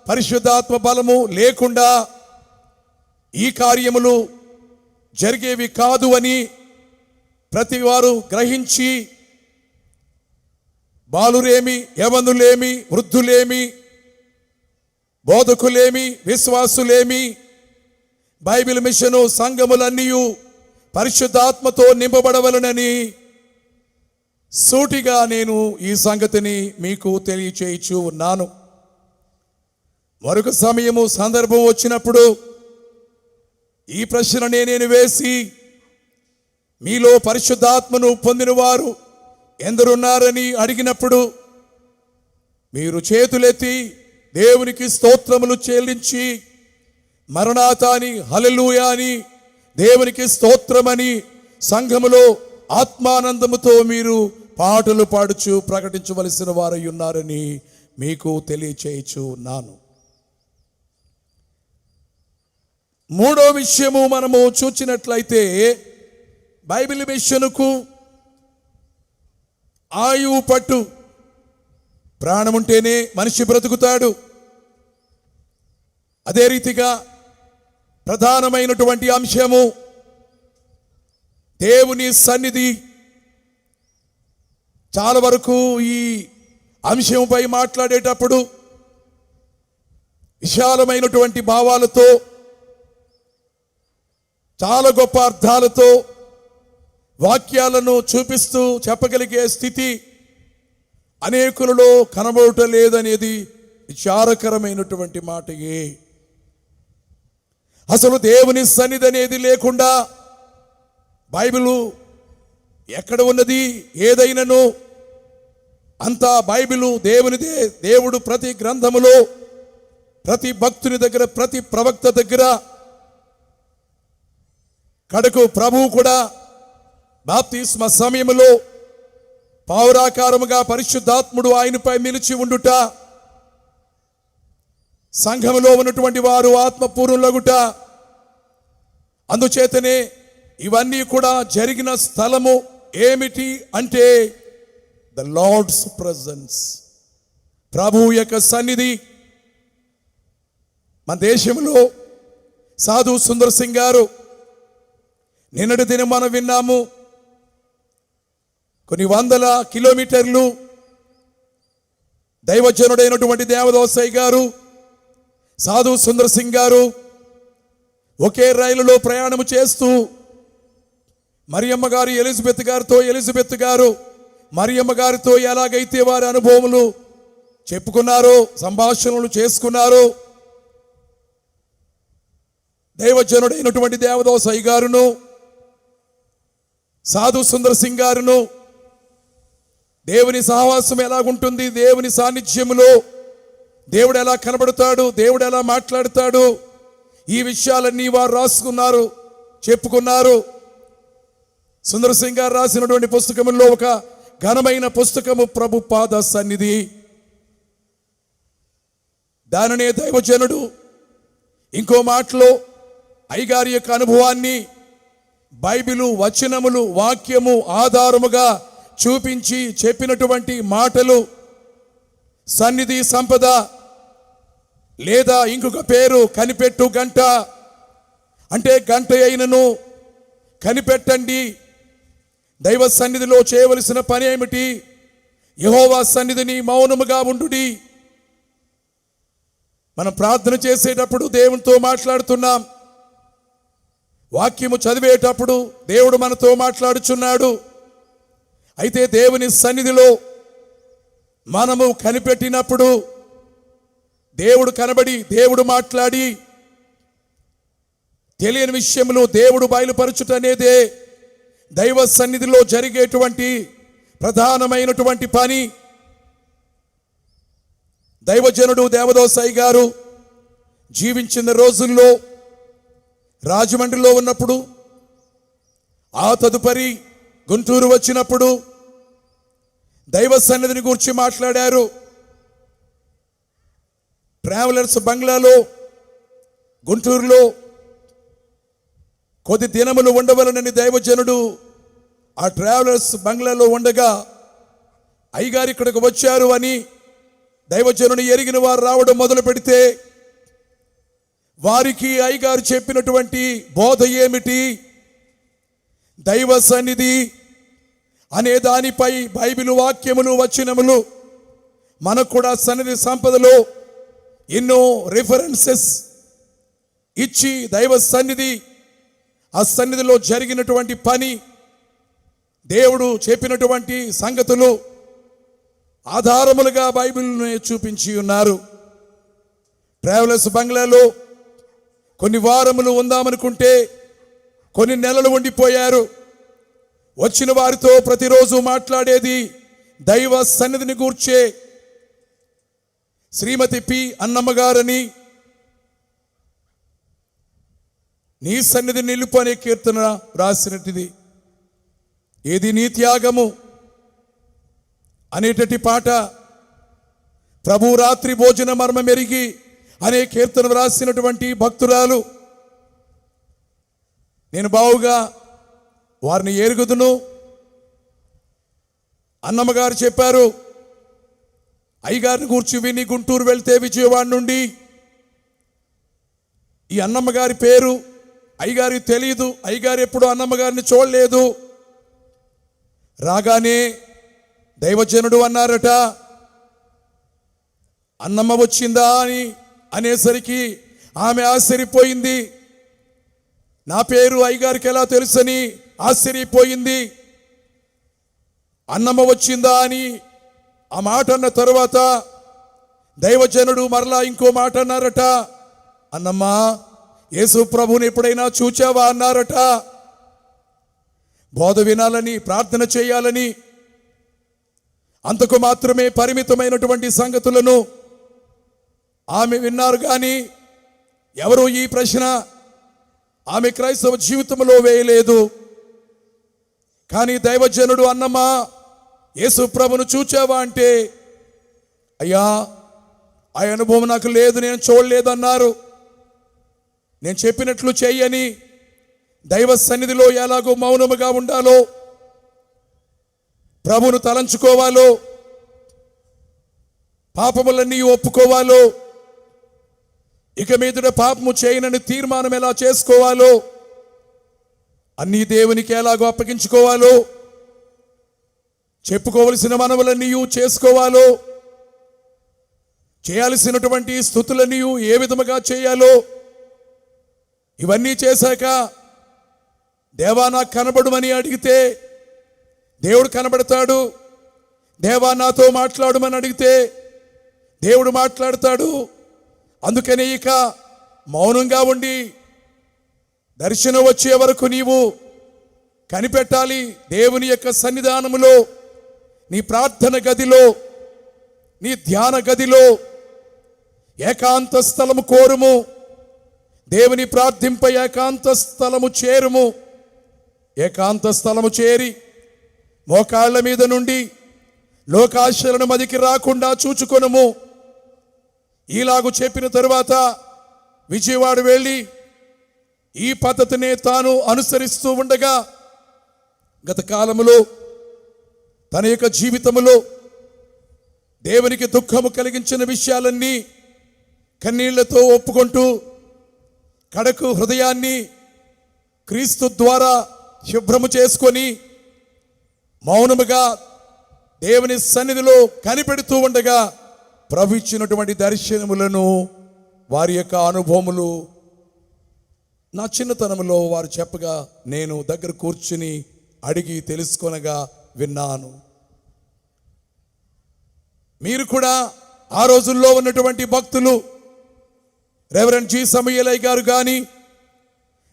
పరిశుద్ధాత్మ బలము లేకుండా ఈ కార్యములు జరిగేవి కాదు అని ప్రతి వారు గ్రహించి బాలురేమి, యవనులేమి, వృద్ధులేమి, బోధకులేమి, విశ్వాసులేమి, బైబిల్ మిషను సంఘములన్నీ పరిశుద్ధాత్మతో నింపబడవలనని సూటిగా నేను ఈ సంగతిని మీకు తెలియచేయచ్చు ఉన్నాను. మరొక సమయము సందర్భం వచ్చినప్పుడు ఈ ప్రశ్న నేను వేసి మీలో పరిశుద్ధాత్మను పొందిన వారు ఎందరున్నారని అడిగినప్పుడు మీరు చేతులెత్తి దేవునికి స్తోత్రములు చెల్లించి మరణాతాని, హల్లెలూయా అని, దేవునికి స్తోత్రమని సంఘములో ఆత్మానందముతో మీరు పాటలు పాడుచు ప్రకటించవలసిన వారై ఉన్నారని మీకు తెలియచేయచ్చు ఉన్నాను. మూడో విషయము మనము చూచినట్లయితే బైబిల్ మిషనుకు ఆయువు పట్టు. ప్రాణముంటేనే మనిషి బ్రతుకుతాడు. అదే రీతిగా ప్రధానమైనటువంటి అంశము దేవుని సన్నిధి. చాలా వరకు ఈ అంశంపై మాట్లాడేటప్పుడు విశాలమైనటువంటి భావాలతో, చాలా గొప్ప అర్థాలతో వాక్యాలను చూపిస్తూ చెప్పగలిగే స్థితి అనేకులలో కనబడటం లేదనేది విచారకరమైనటువంటి మాటయే. అసలు దేవుని సన్నిధి అనేది లేకుండా బైబిలు ఎక్కడ ఉన్నది? ఏదైనాను అంతా బైబిలు దేవునిదే. దేవుడు ప్రతి గ్రంథములో, ప్రతి భక్తుని దగ్గర, ప్రతి ప్రవక్త దగ్గర, కడకు ప్రభువు కూడా బాప్తిస్మ సమయములో పావురాకారముగా పరిశుద్ధాత్ముడు ఆయనపై నిలిచి ఉండుట, సంఘములో ఉన్నటువంటి వారు ఆత్మపూర్ణులగుట. అందుచేతనే ఇవన్నీ కూడా జరిగిన స్థలము ఏమిటి అంటే ద లార్డ్స్ ప్రెజెన్స్, ప్రభువు యొక్క సన్నిధి. మన దేశంలో సాధు సుందర్ సింగ్ గారు నిన్నటి దినం మనం విన్నాము, కొన్ని వందల కిలోమీటర్లు దైవజనుడైనటువంటి దేవదాసయ్య గారు, సాధు సుందర్ సింగ్ గారు ఒకే రైలులో ప్రయాణము చేస్తూ మరియమ్మ గారు ఎలిజబెత్ గారు మరియమ్మ గారితో ఎలాగైతే వారి అనుభవములు చెప్పుకున్నారో, సంభాషణలు చేసుకున్నారో, దైవజనుడైనటువంటి దేవదాసయ్య గారును సాధు సుందర్ సింగ్ గారును దేవుని సహవాసం ఎలాగుంటుంది, దేవుని సాన్నిధ్యములో దేవుడు ఎలా కనబడతాడు, దేవుడు ఎలా మాట్లాడతాడు, ఈ విషయాలన్నీ వారు రాసుకున్నారు, చెప్పుకున్నారు. సుందర్ సింగ్ గారు రాసినటువంటి పుస్తకంలో ఒక ఘనమైన పుస్తకము ప్రభు పాద సన్నిధి. దానినే దైవజనుడు ఇంకో మాటలో అయ్యగారి యొక్క అనుభవాన్ని బైబిలు, వచనములు, వాక్యము ఆధారముగా చూపించి చెప్పినటువంటి మాటలు సన్నిధి సంపద, లేదా ఇంకొక పేరు కనిపెట్టు గంట. అంటే గంట అయినను కనిపెట్టండి. దైవ సన్నిధిలో చేయవలసిన పని ఏమిటి? యెహోవా సన్నిధిని మౌనముగా ఉండుడి. మనం ప్రార్థన చేసేటప్పుడు దేవునితో మాట్లాడుతున్నాం, వాక్యము చదివేటప్పుడు దేవుడు మనతో మాట్లాడుచున్నాడు. అయితే దేవుని సన్నిధిలో మనము కనిపెట్టినప్పుడు దేవుడు కనబడి, దేవుడు మాట్లాడి, తెలియని విషయములు దేవుడు బయలుపరచుట అనేదే దైవ సన్నిధిలో జరిగేటువంటి ప్రధానమైనటువంటి పని. దైవజనుడు దేవదాసయ్య గారు జీవించిన రోజుల్లో రాజమండ్రిలో ఉన్నప్పుడు, ఆ తదుపరి గుంటూరు వచ్చినప్పుడు దైవ సన్నిధిని గురించి మాట్లాడారు. ట్రావెలర్స్ బంగ్లాలో గుంటూరులో కొద్ది దినములు ఉండవలనని దైవజనుడు ఆ ట్రావెలర్స్ బంగ్లాలో ఉండగా అయ్యగారు ఇక్కడికి వచ్చారు అని దైవజనుని ఎరిగిన వారు రావడం మొదలు పెడితే, వారికి అయ్యగారు చెప్పినటువంటి బోధ ఏమిటి? దైవ సన్నిధి అనే దానిపై బైబిలు వాక్యములు, వచనములు మనకు కూడా సన్నిధి సంపదలో ఎన్నో రిఫరెన్సెస్ ఇచ్చి దైవ సన్నిధి, ఆ సన్నిధిలో జరిగినటువంటి పని, దేవుడు చెప్పినటువంటి సంగతులు ఆధారములుగా బైబిల్ని చూపించి ఉన్నారు. ట్రావెలర్స్ బంగ్లాలో కొన్ని వారములు ఉందామనుకుంటే కొన్ని నెలలు ఉండిపోయారు. వచ్చిన వారితో ప్రతిరోజు మాట్లాడేది దైవ సన్నిధిని గూర్చే. శ్రీమతి పి అన్నమ్మ గారని నీ సన్నిధి నిలుపు అనే కీర్తన రాసినట్టుది. ఏది నీ త్యాగము అనేటటి పాట, ప్రభు రాత్రి భోజన మర్మ మెరిగి అనే కీర్తన రాసినటువంటి భక్తురాలు. నేను బావుగా వారిని ఎరుగుదును. అన్నమ్మగారు చెప్పారు, అయ్యగారిని కూర్చి విని గుంటూరు వెళ్తే విజయవాడ నుండి ఈ అన్నమ్మగారి పేరు అయ్యగారికి తెలియదు, అయ్యగారు ఎప్పుడు అన్నమ్మగారిని చూడలేదు. రాగానే దైవజనుడు అన్నారట, అన్నమ్మ వచ్చిందా అని అనేసరికి ఆమె ఆశ్చర్యపోయింది. నా పేరు అయ్యగారికి ఎలా తెలుసని ఆశ్చర్యపోయింది. అన్నమ్మ వచ్చిందా అని ఆ మాట అన్న తరువాత దైవజనుడు మరలా ఇంకో మాట అన్నారట, అన్నమ్మ యేసు ప్రభుని ఎప్పుడైనా చూచావా అన్నారట. బోధ వినాలని, ప్రార్థన చేయాలని, అంతకు మాత్రమే పరిమితమైనటువంటి సంగతులను ఆమె విన్నారు. కానీ ఎవరు ఈ ప్రశ్న ఆమె క్రైస్తవ జీవితంలో వేయలేదు. కానీ దైవజనుడు అన్నమ్మ యేసు ప్రభును చూచావా అంటే, అయ్యా ఆ అనుభవం నాకు లేదు, నేను చూడలేదన్నారు. నేను చెప్పినట్లు చెయ్యని, దైవ సన్నిధిలో ఎలాగో మౌనముగా ఉండాలో, ప్రభును తలంచుకోవాలో, పాపములన్నీ ఒప్పుకోవాలో, ఇక మీదట పాపము చేయనని తీర్మానం ఎలా చేసుకోవాలో, అన్నీ దేవునికి ఎలాగో అప్పగించుకోవాలో, చెప్పుకోవలసిన మనవులన్నీ చేసుకోవాలో, చేయాల్సినటువంటి స్తుతులన్నీ ఏ విధముగా చేయాలో, ఇవన్నీ చేశాక దేవా నాకు కనబడుమని అడిగితే దేవుడు కనబడతాడు. దేవా నాతో మాట్లాడమని అడిగితే దేవుడు మాట్లాడతాడు. అందుకని ఇక మౌనంగా ఉండి దర్శనం వచ్చే వరకు నీవు కనిపెట్టాలి. దేవుని యొక్క సన్నిధానములో, నీ ప్రార్థన గదిలో, నీ ధ్యాన గదిలో ఏకాంత స్థలము కోరుము, దేవుని ప్రార్థింప ఏకాంత స్థలము చేరుము. ఏకాంత స్థలము చేరి మోకాళ్ళ మీద నుండి లోకాశలను మదికి రాకుండా చూచుకొనుము. ఇలాగు చెప్పిన తరువాత విజయవాడ వెళ్ళి ఈ పద్ధతినే తాను అనుసరిస్తూ ఉండగా గత కాలములో తన యొక్క జీవితములో దేవునికి దుఃఖము కలిగించిన విషయాలన్నీ కన్నీళ్లతో ఒప్పుకుంటూ కడకు హృదయాన్ని క్రీస్తు ద్వారా శుభ్రము చేసుకొని మౌనముగా దేవుని సన్నిధిలో కనిపెడుతూ ఉండగా ప్రభు ఇచ్చినటువంటి దర్శనములను, వారి యొక్క అనుభవములు నా చిన్నతనంలో వారు చెప్పగా నేను దగ్గర కూర్చుని అడిగి తెలుసుకొనగా విన్నాను. మీరు కూడా ఆ రోజుల్లో ఉన్నటువంటి భక్తులు రెవరెండ్ జి సమూయేలయ్య గారు కానీ,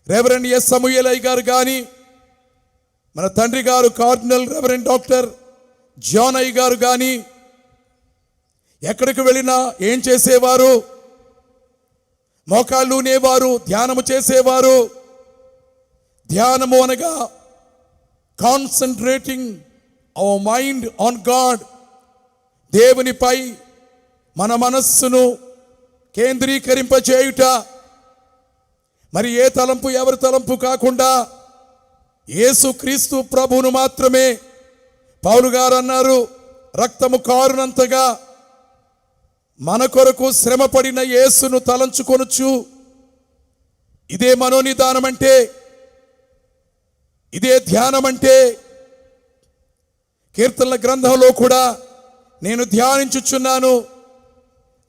రెవరెండ్ ఎస్ సమూయేలయ్య గారు కానీ, మన తండ్రి గారు కార్డినల్ రెవరెండ్ డాక్టర్ జాన్ అయ్య గారు కానీ ఎక్కడికి వెళ్ళినా ఏం చేసేవారు? మోకాళ్ళు నేవారు, ధ్యానము చేసేవారు. ధ్యానము అనగా concentrating our mind on God, దేవునిపై మన మనస్సును కేంద్రీకరింపచేయుట. మరి ఏ తలంపు ఎవరి తలంపు కాకుండా యేసుక్రీస్తు ప్రభువును మాత్రమే. పౌలు గారు అన్నారు, రక్తము కారునంతగా మన కొరకు శ్రమపడిన యేసును తలంచుకొనుచు. ఇదే మనోనిదానం అంటే, ఇదే ధ్యానం అంటే. కీర్తనల గ్రంథంలో కూడా నేను ధ్యానించుచున్నాను,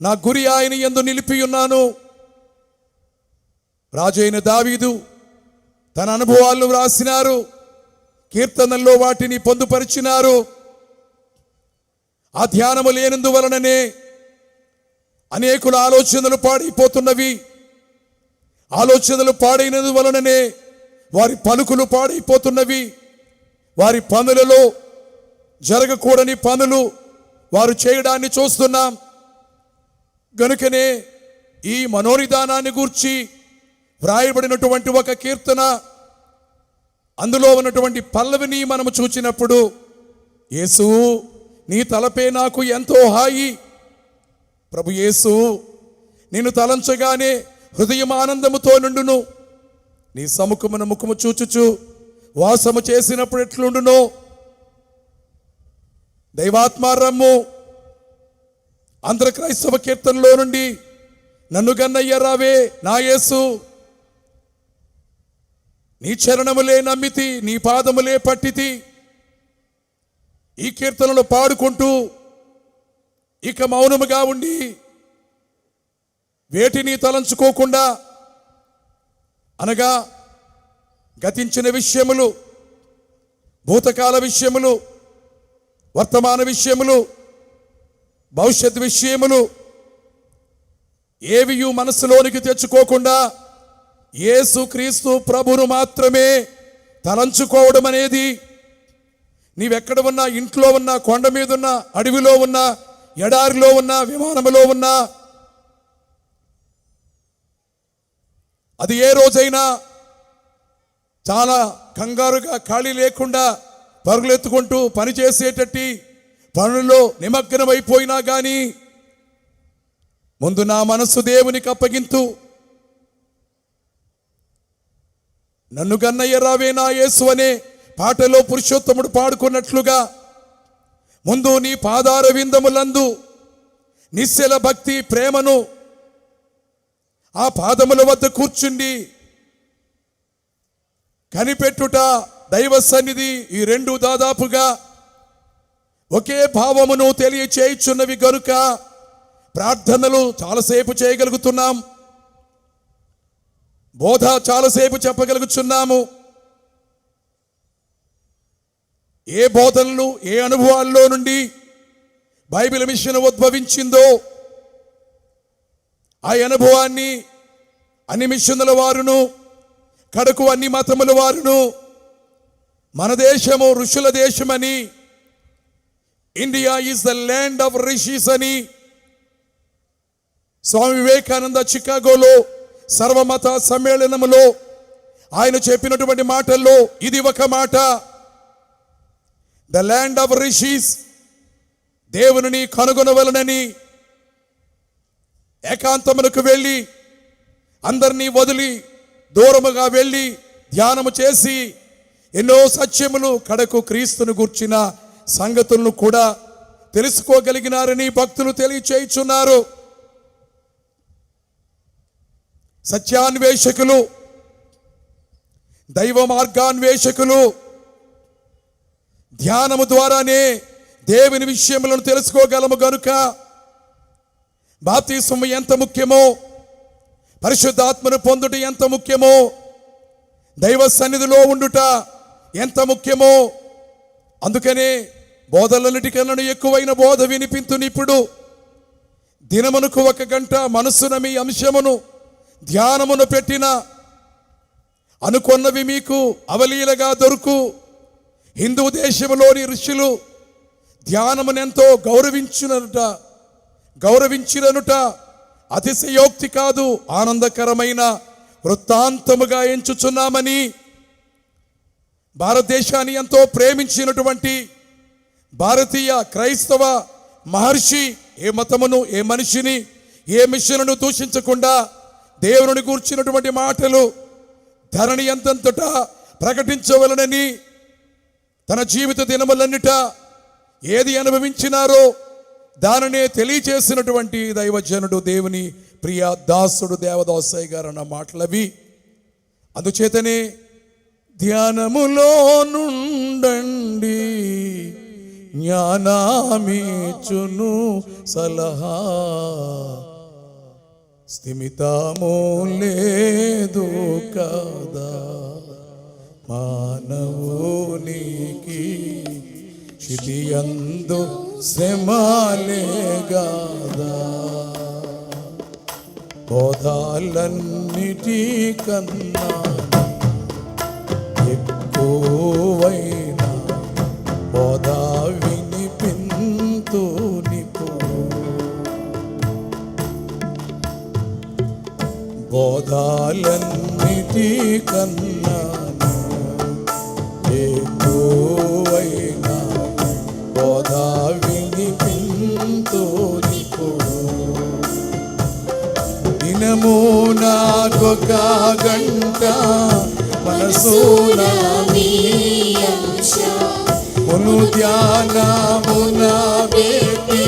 నా గురి ఆయన యందు నిలిపి ఉన్నాను. రాజైన దావీదు తన అనుభవాలను వ్రాసినారు, కీర్తనల్లో వాటిని పొందుపరిచినారు. ఆ ధ్యానము లేనందువలననే అనేకుల ఆలోచనలు పాడైపోతున్నవి. ఆలోచనలు పాడైనందువలననే వారి పలుకులు పాడైపోతున్నవి. వారి పనులలో జరగకూడని పనులు వారు చేయడాన్ని చూస్తున్నాం. గనుకనే ఈ మనోనిదానాన్ని గూర్చి వ్రాయబడినటువంటి ఒక కీర్తన, అందులో ఉన్నటువంటి పల్లవిని మనము చూచినప్పుడు, యేసు నీ తలపే నాకు ఎంతో హాయి. ప్రభు యేసు నిన్ను తలంచగానే హృదయం ఆనందముతో నుండును. నీ సముఖమున ముఖము చూచుచు వాసము చేసినప్పుడు ఎట్లుండునో. దైవాత్మారమ్ము ఆంధ్ర క్రైస్తవ కీర్తనలో నుండి నన్ను గన్నయ్య రావే నా యేసు, నీ చరణములే నమ్మితి, నీ పాదములే పట్టితి. ఈ కీర్తనలు పాడుకుంటూ ఇక మౌనముగా ఉండి వేటిని తలంచుకోకుండా, అనగా గతించిన విషయములు, భూతకాల విషయములు, వర్తమాన విషయములు, భవిష్యత్ విషయములు ఏవియు మనసులోనికి తెచ్చుకోకుండా యేసుక్రీస్తు ప్రభువును మాత్రమే తలంచుకోవడం అనేది, నీవెక్కడ ఉన్నా, ఇంట్లో ఉన్నా, కొండ మీద ఉన్నా, అడవిలో ఉన్నా, ఎడారిలో ఉన్నా, విమానములో ఉన్నా, అది ఏ రోజైనా చాలా కంగారుగా ఖాళీ లేకుండా పరుగులెత్తుకుంటూ పనిచేసేటట్టి పనుల్లో నిమగ్నమైపోయినా కానీ ముందు నా మనస్సు దేవునికి అప్పగింతు. నన్ను గన్నయ్య రావే నా యేసు అనే పాటలో పురుషోత్తముడు పాడుకున్నట్లుగా ముందు నీ పాదార విందములందు నిశ్చల భక్తి ప్రేమను ఆ పాదముల వద్ద కూర్చుండి కనిపెట్టుట, దైవ సన్నిధి, ఈ రెండు దాదాపుగా ఒకే భావమును తెలియచేయుచున్నవి గనుక ప్రార్థనలు చాలాసేపు చేయగలుగుతున్నాం, బోధ చాలాసేపు చెప్పగలుగుతున్నాము. ఏ బోధనలు, ఏ అనుభవాల్లో నుండి బైబిల్ మిషన్ ఉద్భవించిందో ఆ అనుభవాన్ని అన్ని మిషన్ల వారును, కడకు అన్ని మతముల వారును, మన దేశము ఋషుల దేశమని, India is the land of rishis అని స్వామి వివేకానంద చికాగోలో సర్వమత సమ్మేళనములో ఆయన చెప్పినటువంటి మాటల్లో ఇది ఒక మాట. ద ల్యాండ్ ఆఫ్ రిషీస్, దేవుని కనుగొనవలనని ఏకాంతమునకు వెళ్ళి అందరినీ వదిలి దూరముగా వెళ్ళి ధ్యానము చేసి ఎన్నో సత్యములు కడకు క్రీస్తును గూర్చిన సంగతులను కూడా తెలుసుకోగలిగినారని భక్తులు తెలియచేయుచున్నారు. సత్యాన్వేషకులు, దైవ మార్గాన్వేషకులు ధ్యానము ద్వారానే దేవుని విషయములను తెలుసుకోగలము గనుక బాప్తిస్మము ఎంత ముఖ్యమో, పరిశుద్ధాత్మను పొందుట ఎంత ముఖ్యమో, దైవ సన్నిధిలో ఉండుట ఎంత ముఖ్యమో, అందుకనే బోధలన్నిటికన్నా ఎక్కువైన బోధ వినిపింతునిప్పుడు దినమునకు 1 గంట మనస్సున మీ అంశమును ధ్యానమును పెట్టిన అనుకొన్నవి మీకు అవలీలగా దొరుకు. హిందూ దేశంలోని ఋషులు ధ్యానమునెంతో గౌరవించిననుట అతిశయోక్తి కాదు, ఆనందకరమైన వృత్తాంతముగా ఎంచుచున్నామని భారతదేశాన్ని ఎంతో ప్రేమించినటువంటి భారతీయ క్రైస్తవ మహర్షి ఏ మతమును, ఏ మనిషిని, ఏ మిషన్ను దూషించకుండా దేవుని గూర్చినటువంటి మాటలు ధరణి ఎంతంతటా ప్రకటించవలనని తన జీవిత దినములన్నిట ఏది అనుభవించినారో దానినే తెలియచేసినటువంటి దైవజనుడు దేవుని ప్రియ దాసుడు దేవదాసయ్య గారు అన్న మాటలవి. అందుచేతనే ధ్యానములో నుండండి జ్ఞానామీచును సలహా, స్థిమితము లేదు కదా మానవునికి, క్షితియందు శ్రమలే గాదా, బోధాలన్నిటికన్నా ఎక్కువైన బోధ వినిపింతునిప్పుడు, బోధాలన్నిటికన్నా ఎక్కువైన బోధ వినిపింతునిప్పుడు, దినము నాకొక గంట మనసున మును ధ్యానమున పెట్టి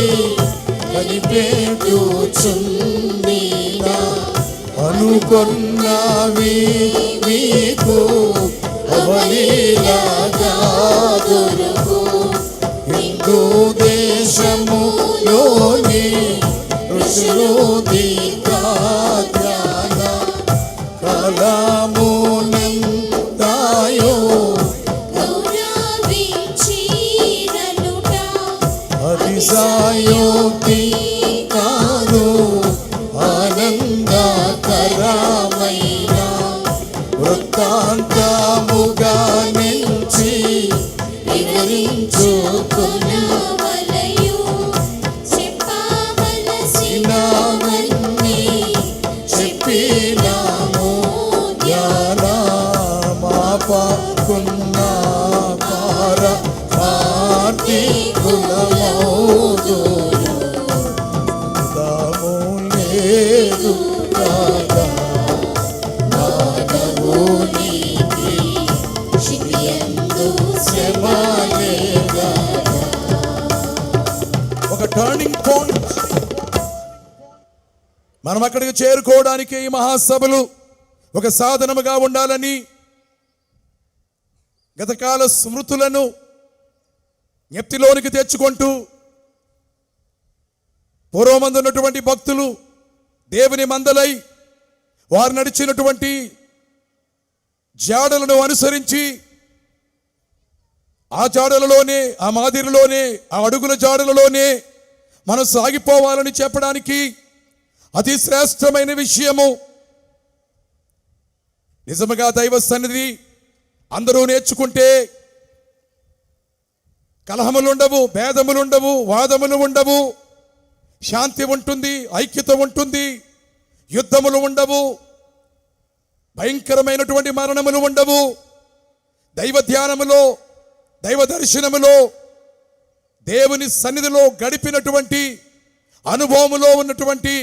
కనిపెట్టుచుండినా, అనుకొన్నవి మీకు అవలీలగా దొరుకు. హిందూ దేశములోని ఋషులు దీర్ఘధ్యాన కాలమునంతాయో అతిశయోక్తి కాదు, ఆనందకరమైన వృత్తాంతముగా నుంచి వివరించుకున్నవలయు, చెప్పవలసినవన్నీ చెప్పినాము. జ్ఞానమాపకున్న పార ఆర్తికులమౌదురు, లేదు కాదా మానవునికి, క్షితియందు శ్రమలే గాదా. ఒక టర్నింగ్ పాయింట్. మనం అక్కడికి చేరుకోవడానికి ఈ మహాసభలు ఒక సాధనముగా ఉండాలని గతకాల స్మృతులను జ్ఞప్తిలోనికి తెచ్చుకుంటూ పూర్వమందు ఉన్నటువంటి భక్తులు దేవుని మందలై వారు నడిచినటువంటి జాడలను అనుసరించి ఆ జాడలలోనే, ఆ మాదిరిలోనే, ఆ అడుగుల జాడలలోనే మనం సాగిపోవాలని చెప్పడానికి అతి శ్రేష్టమైన విషయము. నిజముగా దైవ సన్నిధి అందరూ నేర్చుకుంటే కలహములు ఉండవు, భేదములు ఉండవు, వాదములు ఉండవు, శాంతి ఉంటుంది, ఐక్యత ఉంటుంది, యుద్ధములు ఉండవు, భయంకరమైనటువంటి మరణములు ఉండవు. దైవ ధ్యానములో, దైవ దర్శనములో, దేవుని సన్నిధిలో గడిపినటువంటి అనుభవములో ఉన్నటువంటి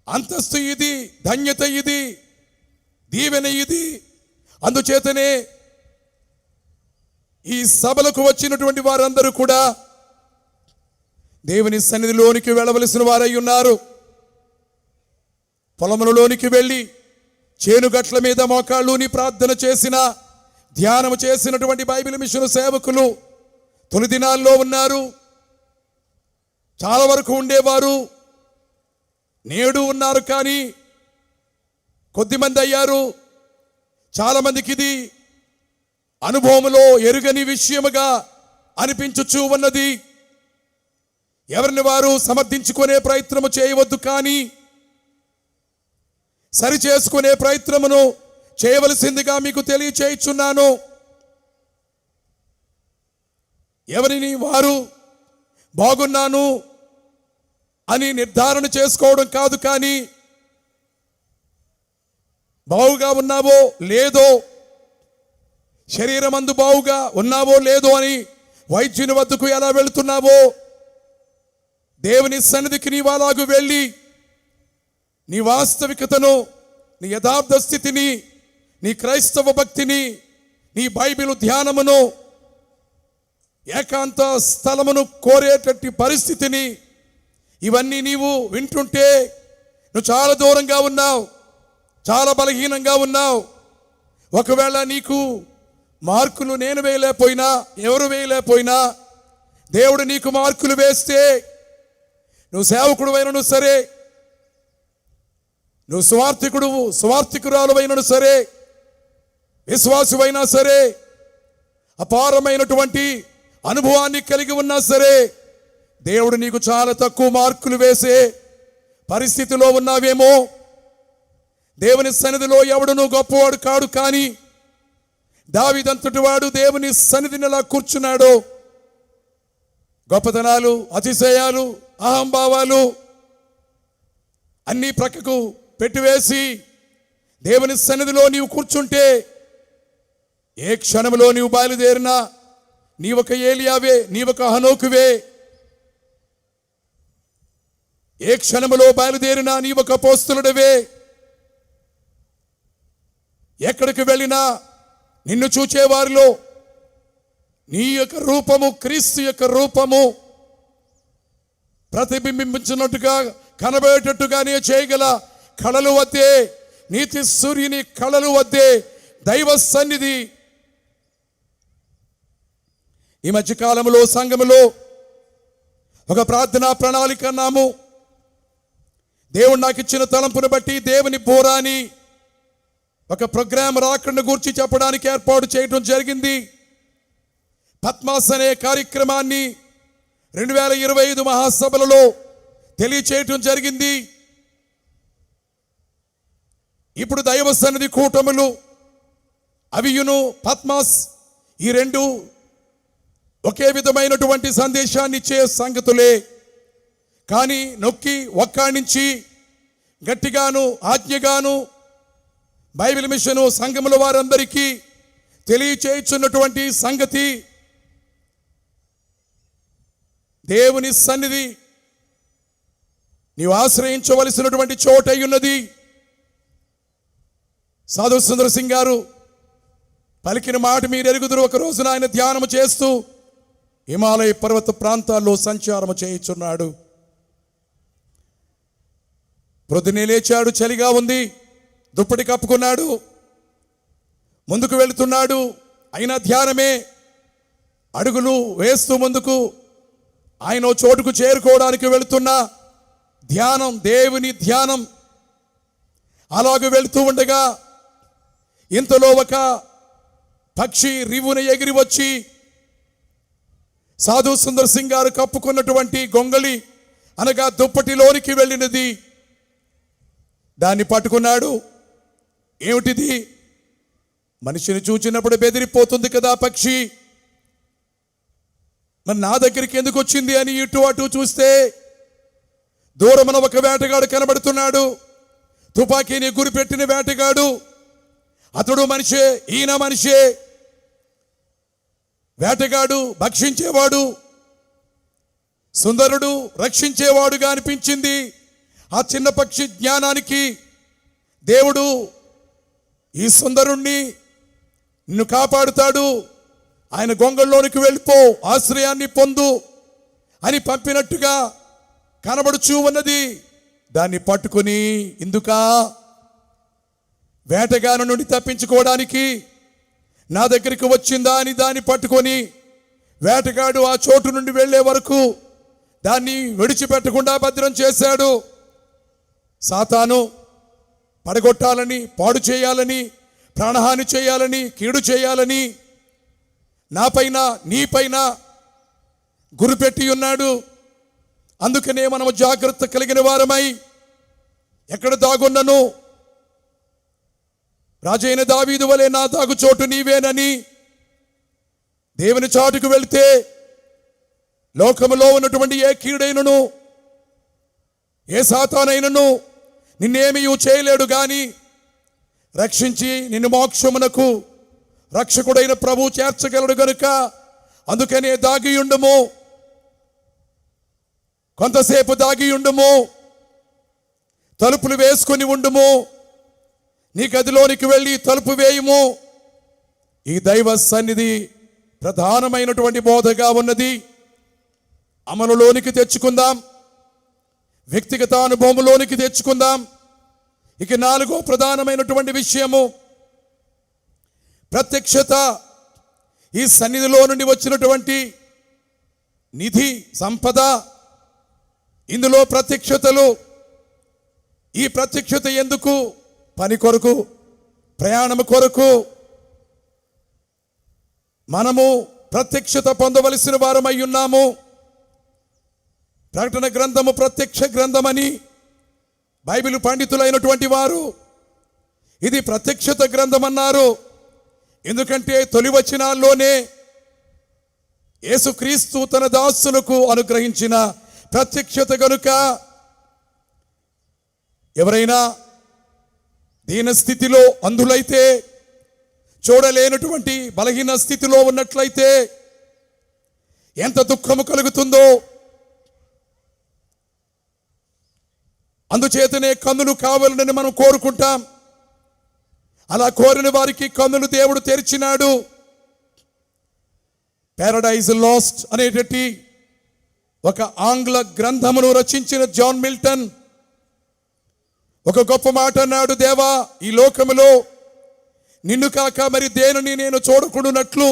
అంతస్తు ఇది, ధన్యత ఇది, దీవెన ఇది. అందుచేతనే ఈ సభలకు వచ్చినటువంటి వారందరూ కూడా దేవుని సన్నిధిలోనికి వెళ్ళవలసిన వారై ఉన్నారు. పొలములలోనికి వెళ్ళి చేనుగట్ల మీద మోకాళ్ళుని ప్రార్థన చేసిన, ధ్యానము చేసినటువంటి బైబిల్ మిషన్ సేవకులు తొలి దినాల్లో ఉన్నారు. చాలా వరకు ఉండేవారు, నేడు ఉన్నారు, కానీ కొద్దిమంది అయ్యారు. చాలా మందికి ఇది అనుభవములో ఎరుగని విషయముగా అనిపించుచూ ఉన్నది. ఎవరిని వారు సమర్థించుకునే ప్రయత్నము చేయవద్దు, కానీ సరి చేసుకునే ప్రయత్నమును చేయవలసిందిగా మీకు తెలియచేయుచున్నాను. ఎవరిని వారు బాగున్నాను అని నిర్ధారణ చేసుకోవడం కాదు, కానీ బావుగా ఉన్నావో లేదో, శరీరమందు బావుగా ఉన్నావో లేదో అని వైద్యుని వద్దకు ఎలా వెళుతున్నావో, దేవుని సన్నిధికి నీవు అలాగు వెళ్ళి నీ వాస్తవికతను, నీ యథార్థ స్థితిని, నీ క్రైస్తవ భక్తిని, నీ బైబిల్ ధ్యానమును, ఏకాంత స్థలమును కోరేటట్టి పరిస్థితిని, ఇవన్నీ నీవు వింటుంటే నువ్వు చాలా దూరంగా ఉన్నావు, చాలా బలహీనంగా ఉన్నావు. ఒకవేళ నీకు మార్కులు నేను వేయలేకపోయినా, ఎవరు వేయలేకపోయినా, దేవుడు నీకు మార్కులు వేస్తే, నువ్వు సేవకుడు అయినను సరే, నువ్వు సువార్థికురాలు అయినను సరే, విశ్వాసువైనా సరే, అపారమైనటువంటి అనుభవాన్ని కలిగి ఉన్నా సరే, దేవుడు నీకు చాలా తక్కువ మార్కులు వేసే పరిస్థితిలో ఉన్నావేమో. దేవుని సన్నిధిలో ఎవడునూ గొప్పవాడు కాడు, కానీ దావీదంతటి వాడు దేవుని సన్నిధిని ఎలా కూర్చున్నాడో, గొప్పతనాలు, అతిశయాలు, అహంభావాలు అన్నీ ప్రక్కకు పెట్టివేసి దేవుని సన్నిధిలో నీవు కూర్చుంటే, ఏ క్షణంలో నీవు బయలుదేరినా నీవొక ఏలియావే, నీవొక హనోకువే. ఏ క్షణములో బయలుదేరినా నీవొక అపోస్తలుడవే. ఎక్కడికి వెళ్ళినా నిన్ను చూచేవారిలో నీ యొక్క రూపము, క్రీస్తు యొక్క రూపము ప్రతిబింబించినట్టుగా, కనబడేటట్టుగానే చేయగల కళలు వద్దే, నీతి సూర్యుని కళలు వద్దే దైవ సన్నిధి. ఈ మధ్యకాలంలో సంఘములో ఒక ప్రార్థనా ప్రణాళిక అన్నాము. దేవుడు నాకు ఇచ్చిన తలంపును బట్టి దేవుని బోరాని ఒక ప్రోగ్రాం రాకుండా గురించి చెప్పడానికి ఏర్పాటు చేయడం జరిగింది. పద్మాస్ అనే కార్యక్రమాన్ని 2025 మహాసభలలో తెలియచేయటం జరిగింది. ఇప్పుడు దైవ సన్నిధి కూటములు, అవియును పద్మాస్, ఈ రెండు ఒకే విధమైనటువంటి సందేశాన్ని ఇచ్చే సంగతులే, కానీ నొక్కి ఒక్కాణించి గట్టిగాను ఆజ్ఞగాను బైబిల్ మిషను సంఘముల వారందరికీ తెలియచేయుచున్నటువంటి సంగతి, దేవుని సన్నిధి నీవు ఆశ్రయించవలసినటువంటి చోటై ఉన్నది. సాధు సుందర్ సింగ్ గారు పలికిన మాట మీరు ఎరుగుదురు. ఒక రోజున ఆయన ధ్యానము చేస్తూ హిమాలయ పర్వత ప్రాంతాల్లో సంచారము చేయుచున్నాడు. ప్రొద్దునే లేచాడు, చలిగా ఉంది, దుప్పటి కప్పుకున్నాడు, ముందుకు వెళుతున్నాడు. అయినా ధ్యానమే. అడుగులు వేస్తూ ముందుకు ఆయన చోటుకు చేరుకోవడానికి వెళుతున్నా ధ్యానం, దేవుని ధ్యానం. అలాగ వెళుతూ ఉండగా ఇంతలో ఒక పక్షి రివున ఎగిరి వచ్చి సాధు సుందర్ సింగ్ గారు కప్పుకున్నటువంటి గొంగళి అనగా దుప్పటిలోనికి వెళ్ళినది. దాన్ని పట్టుకున్నాడు. ఏమిటిది? మనిషిని చూచినప్పుడు బెదిరిపోతుంది కదా పక్షి, మరి నా దగ్గరికి ఎందుకు వచ్చింది అని ఇటు అటు చూస్తే దూరమున ఒక వేటగాడు కనబడుతున్నాడు. తుపాకీని గురిపెట్టిన వేటగాడు. అతడు మనిషే, ఈయన మనిషే. వేటగాడు భక్షించేవాడు, సుందరుడు రక్షించేవాడుగా అనిపించింది ఆ చిన్న పక్షి జ్ఞానానికి. దేవుడు ఈ సుందరుణ్ణి నిన్ను కాపాడుతాడు, ఆయన గొంగళ్ళలోనికి వెళ్ళిపో, ఆశ్రయాన్ని పొందు అని పంపినట్టుగా కనబడుచూ ఉన్నది. దాన్ని పట్టుకుని ఇందుకా వేటగాని నుండి తప్పించుకోవడానికి నా దగ్గరికి వచ్చిందా అని దాన్ని పట్టుకొని వేటగాడు ఆ చోటు నుండి వెళ్ళే వరకు దాన్ని విడిచిపెట్టకుండా భద్రం చేశాడు. సాతాను పడగొట్టాలని, పాడు చేయాలని, ప్రాణహాని చేయాలని, కీడు చేయాలని నాపైన నీపైన గురిపెట్టి ఉన్నాడు. అందుకనే మనము జాగ్రత్త కలిగిన వారమై ఎక్కడ దాగున్నను రాజైన దావీదు వలె నా దాగు చోటు నీవేనని దేవుని చాటుకు వెళితే లోకములో ఉన్నటువంటి ఏ కీడైనను ఏ సాతానైనను నిన్నేమీ చేయలేడు గాని రక్షించి నిన్ను మోక్షమునకు రక్షకుడైన ప్రభు చేర్చగలడు గనుక అందుకనే దాగియుండుము, కొంతసేపు దాగియుండుము, తలుపులు వేసుకొని ఉండుము, నీ గదిలోనికి వెళ్ళి తలుపు వేయుము. ఈ దైవ సన్నిధి ప్రధానమైనటువంటి బోధగా ఉన్నది. అమలులోనికి తెచ్చుకుందాం, వ్యక్తిగత అనుభవంలోనికి తెచ్చుకుందాం. ఇక 4వ ప్రధానమైనటువంటి విషయము ప్రత్యక్షత. ఈ సన్నిధిలో నుండి వచ్చినటువంటి నిధి, సంపద, ఇందులో ప్రత్యక్షతలు. ఈ ప్రత్యక్షత ఎందుకు? పని కొరకు, ప్రయాణం కొరకు. మనము ప్రత్యక్షత పొందవలసిన వారమై ఉన్నాము. ప్రకటన గ్రంథము ప్రత్యక్ష గ్రంథమని బైబిల్ పండితులైనటువంటి వారు ఇది ప్రత్యక్షత గ్రంథం అన్నారు. ఎందుకంటే తొలి వచనాల్లోనే యేసుక్రీస్తు తన దాసులకు అనుగ్రహించిన ప్రత్యక్షత గనుక ఎవరైనా దీన స్థితిలో అంధులైతే, చూడలేనటువంటి బలహీన స్థితిలో ఉన్నట్లయితే ఎంత దుఃఖము కలుగుతుందో. అందుచేతనే కన్నులు కావాలని మనం కోరుకుంటాం. అలా కోరిన వారికి కన్నులు దేవుడు తెరిచినాడు. పారడైజ్ లాస్ట్ అనేటటువంటి ఒక ఆంగ్ల గ్రంథమును రచించిన జాన్ మిల్టన్ ఒక గొప్ప మాట అన్నాడు. దేవా, ఈ లోకములో నిన్ను కాక మరి దేనిని నేను చూడకుండానట్లు,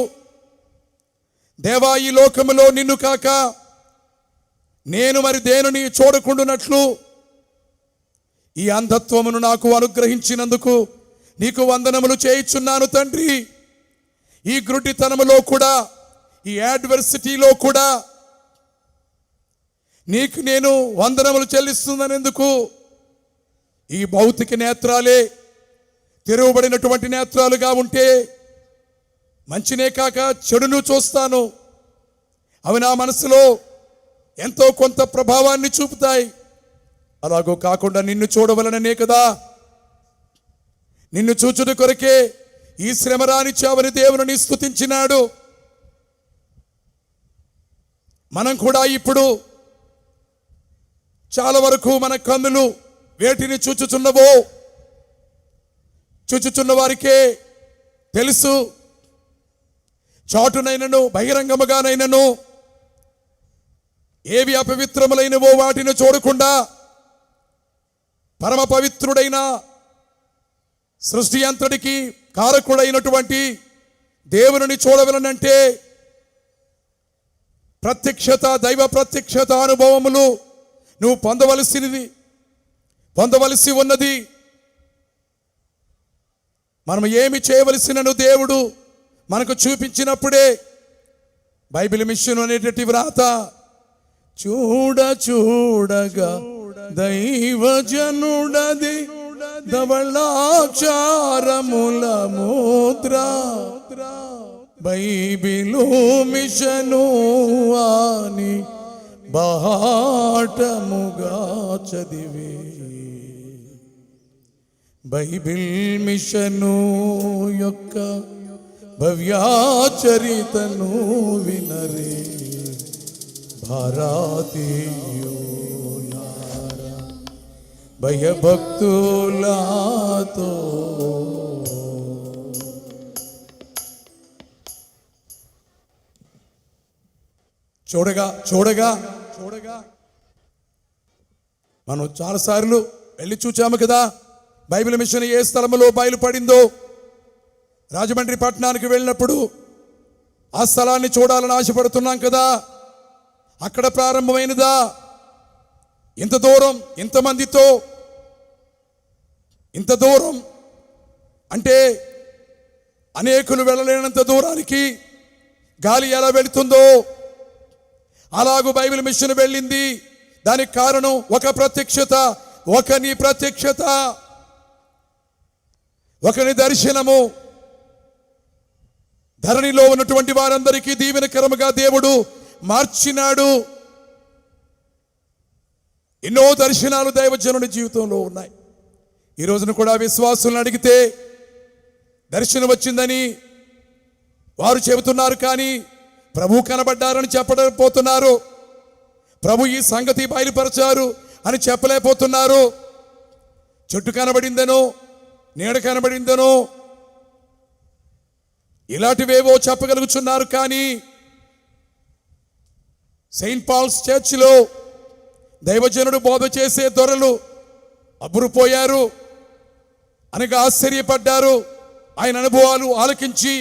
దేవా ఈ లోకములో నిన్ను కాక నేను మరి దేనిని చూడకుండానట్లు ఈ అంధత్వమును నాకు అనుగ్రహించినందుకు నీకు వందనములు చేయుచున్నాను తండ్రి. ఈ గ్రుడ్డితనములో కూడా, ఈ అడ్వర్సిటీలో కూడా నీకు నేను వందనములు చెల్లిస్తున్నానెందుకు? ఈ భౌతిక నేత్రాలే తెరవబడినటువంటి నేత్రాలుగా ఉంటే మంచినే కాక చెడును చూస్తాను. అవి నా మనసులో ఎంతో కొంత ప్రభావాన్ని చూపుతాయి. అలాగో కాకుండా నిన్ను చూడవలననే కదా, నిన్ను చూచుట కొరకే ఈ శ్రమ రానిచ్చావని దేవుని స్తుతించినాడు. మనం కూడా ఇప్పుడు చాలా వరకు మన కన్నులు వేటిని చూచుచున్నవో చూచుచున్న వారికే తెలుసు. చాటునైనను బహిరంగముగానైనను ఏవి అపవిత్రములైనవో వాటిని చూడకుండా పరమ పవిత్రుడైన సృష్టి అంతటికి కారకుడైనటువంటి దేవుని చూడవలనంటే ప్రత్యక్షత, దైవ ప్రత్యక్షత అనుభవములు నువ్వు పొందవలసి ఉన్నది. మనం ఏమి చేయవలసినను దేవుడు మనకు చూపించినప్పుడే. బైబిల్ మిషన్ అనేటటువంటి వ్రాత, చూడగా దైవజనుడది ధవళాక్షరముల ముద్ర, బైబిలు మిషను అని బాహాటముగా చదివే బైబిల్ మిషను యొక్క భవ్యాచరితను వినరే భారతీయులారా భయభక్తులతో. చూడగా చూడగా చూడగా మనం చాలాసార్లు వెళ్ళి చూచాము కదా, బైబిల్ మిషన్ ఏ స్థలంలో బయలుపడిందో. రాజమండ్రి పట్టణానికి వెళ్ళినప్పుడు ఆ స్థలాన్ని చూడాలని ఆశపడుతున్నాం కదా. అక్కడ ప్రారంభమైనదా? ఇంత దూరం, ఇంతమందితో, ఇంత దూరం అంటే అనేకులు వెళ్ళలేనంత దూరానికి గాలి ఎలా వెళుతుందో అలాగూ బైబిల్ మిషన్ వెళ్ళింది. దానికి కారణం ఒక ప్రత్యక్షత, ఒకని ప్రత్యక్షత, ఒకని దర్శనము. ధరణిలో ఉన్నటువంటి వారందరికీ దీవెనకరముగా దేవుడు మార్చినాడు. ఎన్నో దర్శనాలు దైవజనుని జీవితంలో ఉన్నాయి. ఈ రోజున కూడా విశ్వాసులను అడిగితే దర్శనం వచ్చిందని వారు చెబుతున్నారు, కానీ ప్రభు కనబడ్డారని చెప్పలేకపోతున్నారు. ప్రభు ఈ సంగతి బయలుపరిచారు అని చెప్పలేకపోతున్నారు. చెట్టు కనబడిందనో, నీడ కనబడిందనో ఇలాంటివేవో చెప్పగలుగుతున్నారు, కానీ సెయింట్ పాల్స్ చర్చిలో దైవజనుడు బోధ చేసే దొరలు అబ్బురుపోయారు, అనగా ఆశ్చర్యపడ్డారు. ఆయన అనుభవాలు ఆలకించి